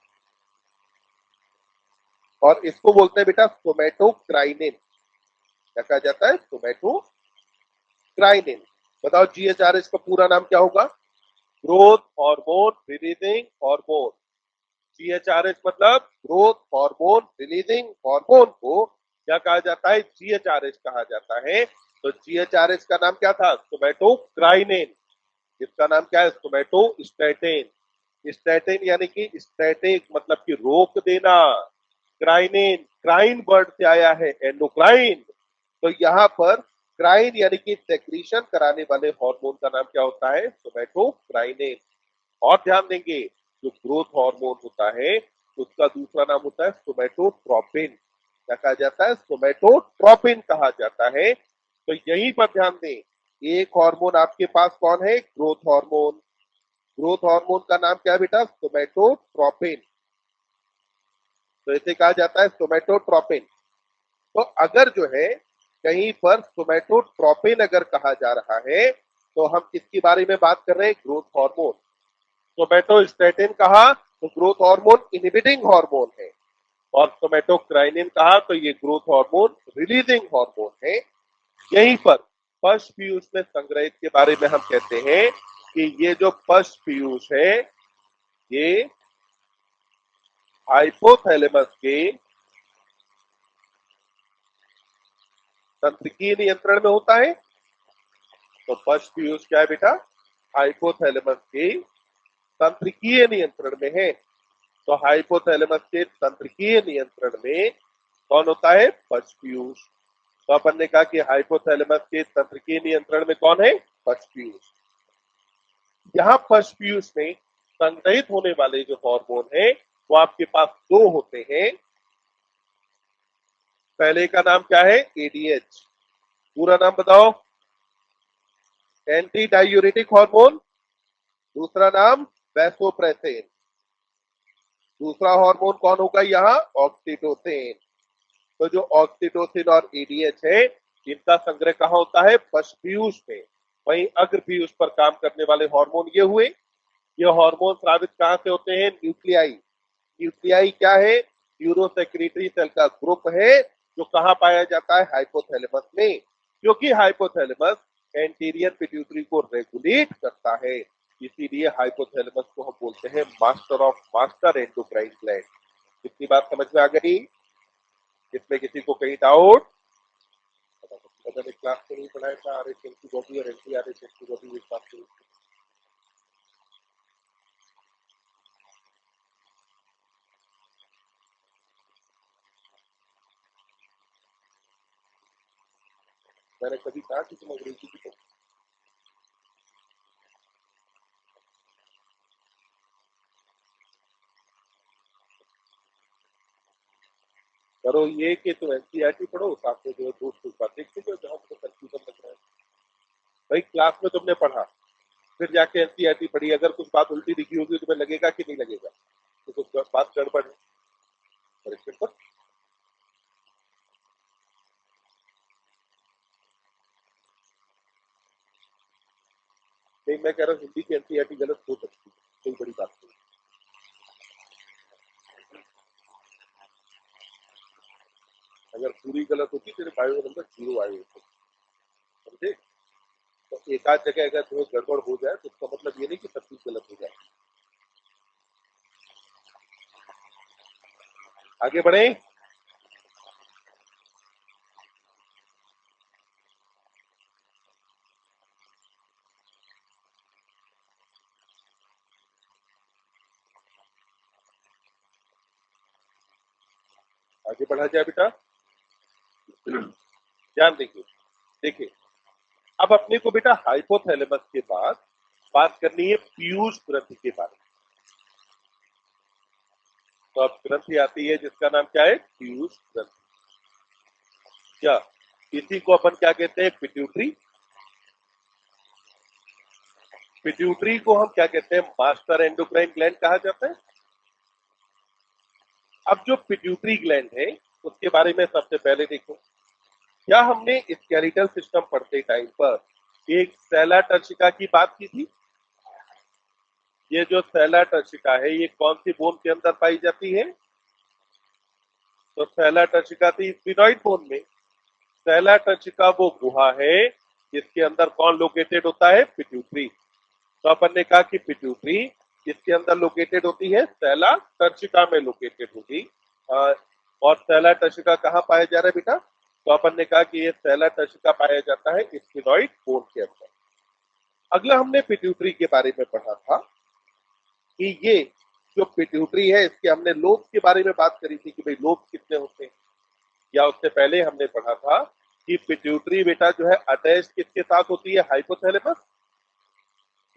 और इसको बोलते हैं बेटा सोमैटोक्राइनिन। क्या कहा जाता है? सोमैटोक्राइनिन। बताओ जीएचआरएच का पूरा नाम क्या होगा? Growth hormone releasing hormone. GHRH मतलब ग्रोथ हार्मोन रिलीजिंग हार्मोन को क्या कहा जाता है? जीएचआरएच कहा जाता है। तो जीएचआरएच का नाम क्या था? सोमैटोक्राइनिन। इसका नाम क्या है? सोमैटोस्टैटिन। स्टैटिन यानी कि स्टैटिक मतलब कि रोक देना। क्राइनिन, क्राइन वर्ड से आया है, एंडोक्राइन। तो यहाँ पर क्राइन यानी कि सेक्रीशन कराने वाले हार्मोन का नाम क्या होता है? सोमैटोक्राइनिन। और ध्यान देंगे, जो ग्रोथ हार्मोन होता है उसका दूसरा नाम होता है सोमैटोट्रोपिन। क्या कहा जाता है? सोमैटोट्रोपिन कहा जाता है। तो यहीं पर ध्यान दें, एक हार्मोन आपके पास कौन है? Growth hormone. ग्रोथ हार्मोन का नाम क्या है बेटा? सोमैटोट्रोपिन। तो इसे कहा जाता है सोमैटोट्रोपिन। तो अगर जो है कहीं पर सोमैटोट्रोपिन अगर कहा जा रहा है तो हम किसके बारे में बात कर रहे हैं? Growth hormone. सोमैटोस्टैटिन कहा तो ग्रोथ हार्मोन इनहिबिटिंग हार्मोन है, और सोमैटोक्राइनिन कहा तो ये ग्रोथ हार्मोन रिलीजिंग हार्मोन है। यहीं पर पश पीयूष में संग्रहित के बारे में हम कहते हैं कि ये जो पश पीयूष है, ये हाइपोथैलेमस के तंत्रिकीय नियंत्रण में होता है। तो पश पीयूष क्या है बेटा? हाइपोथैलेमस के तंत्रिकीय नियंत्रण में है। तो हाइपोथैलेमस के तंत्रिकीय नियंत्रण में कौन होता है? पश पीयूष। तो अपन ने कहा कि हाइपोथैलेमस के तंत्रिकीय नियंत्रण में कौन है? पश पीयूष। यहाँ फर्स्ट पीयूष में संग्रहित होने वाले जो हार्मोन है वो आपके पास दो होते हैं। पहले का नाम क्या है? एडीएच। पूरा नाम बताओ? Anti diuretic hormone. दूसरा नाम वैसोप्रेसिन। दूसरा हार्मोन कौन होगा यहाँ? ऑक्सीटोसिन। तो जो ऑक्सीटोसिन और एडीएच है इनका संग्रह कहाँ होता है? पशपीयूष में। वहीं अग्र पीयूष पर काम करने वाले हार्मोन ये हुए। ये हार्मोन स्रावित कहाँ से होते हैं? न्यूक्लियाई। न्यूक्लियाई क्या है? न्यूरोसेक्रेटरी सेल का ग्रुप है जो कहाँ पाया जाता है? हाइपोथैलेमस में। क्योंकि हाइपोथैलेमस एंटीरियर पिट्यूटरी को रेगुलेट करता है, इसीलिए हाइपोथैलेमस को हम बोलते हैं मास्टर एंडोक्राइन ग्लैंड। इतनी बात समझ में आ गई? इसमें किसी को कहीं डाउट? मैंने क्लास में नहीं पढ़ाया था आर एच एल की बॉडी और एंटी आर एच एल की बॉडी एक साथ। मैंने कभी कहा कि तुम अंग्रेजी की करो ये कि तुम एनसीईआरटी पढ़ो, साथ में जो है दोस्त बातें जो जहाँ तुमको कंफ्यूजन लग रहा है। भाई क्लास में तुमने पढ़ा, फिर जाके एनसीईआरटी पढ़ी, अगर कुछ बात उल्टी दिखी होगी तुम्हें लगेगा कि नहीं लगेगा? तो कुछ बात गड़बड़ है, करेक्शन पर। नहीं, मैं कह रहा हूँ हिंदी की एनसीईआरटी गलत हो सकती है, कोई बड़ी बात नहीं। अगर पूरी गलत होती तेरे बायो नंबर 0 आए होते, समझे? तो एक आध जगह अगर तुम्हें गड़बड़ हो जाए तो उसका मतलब ये नहीं कि सब चीज गलत हो जाए। आगे बढ़े। आगे बढ़ा जाए बेटा, ध्यान देखिए। देखिए, अब अपने को बेटा हाइपोथैलेमस के बाद बात करनी है पीयूष ग्रंथि के बारे में। तो अब ग्रंथि आती है जिसका नाम क्या है? पीयूष ग्रंथि। क्या इसी को अपन क्या कहते हैं? पिट्यूटरी। पिट्यूटरी को हम क्या कहते हैं? मास्टर एंडोक्राइन ग्लैंड कहा जाता है। अब जो पिट्यूटरी ग्लैंड है उसके बारे में सबसे पहले देखो, क्या हमने स्केलेटल सिस्टम पढ़ते टाइम पर एक सेला टर्शिका की बात की थी? ये जो सेला टर्शिका है ये कौन सी बोन के अंदर पाई जाती है? तो सेला टर्शिका थी स्फिनोइड बोन में। सेला टर्शिका वो गुहा है जिसके अंदर कौन लोकेटेड होता है? पिट्यूटरी। तो अपन ने कहा कि पिट्यूटरी इसके अंदर लोकेटेड होती है, सेला टर्शिका में लोकेटेड होगी। और सेला टर्शिका कहाँ पाया जा रहा है बेटा? तो अपन ने कहा कि ये सेला टर्शिका पाया जाता है स्फिनोइड बोन के अंदर। अगला हमने पिट्यूटरी के बारे में पढ़ा था कि ये जो पिट्यूटरी है इसके हमने लोब्स के बारे में बात करी थी कि भाई लोब्स कितने होते हैं। या उससे पहले हमने पढ़ा था कि पिट्यूटरी बेटा जो है अटैच किसके साथ होती है? हाइपोथैलेमस।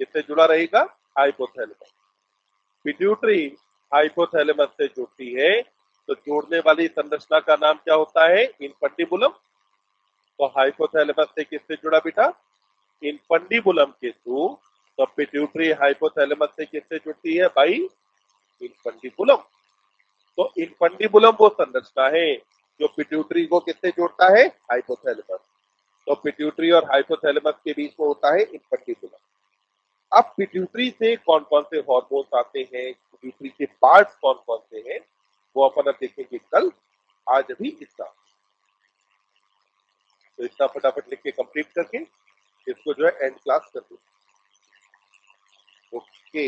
किससे जुड़ा रहेगा? हाइपोथैलेमस। पिट्यूटरी हाइपोथैलेमस से जुड़ती है तो जोड़ने वाली संरचना का नाम क्या होता है? इनफंडिबुलम। तो हाइपोथैलेमस से किससे जुड़ा बेटा? इनफंडिबुलम के थ्रू। तो पिट्यूटरी हाइपोथैलेमस से किससे जुड़ती है भाई? इनफंडिबुलम। तो इनफंडिबुलम वो संरचना है जो पिट्यूटरी को किससे जोड़ता है? हाइपोथैलेमस। तो पिट्यूटरी और हाइपोथैलेमस के बीच में होता है इनफंडिबुलम। अब पिट्यूटरी से कौन कौन से हार्मोन्स आते हैं, पिट्यूटरी के पार्ट्स कौन कौन से हैं, वो अपन अब देखेंगे कल। आज अभी इतना, तो इतना फटाफट लिख के कंप्लीट करके इसको जो है एंड क्लास कर दो। ओके।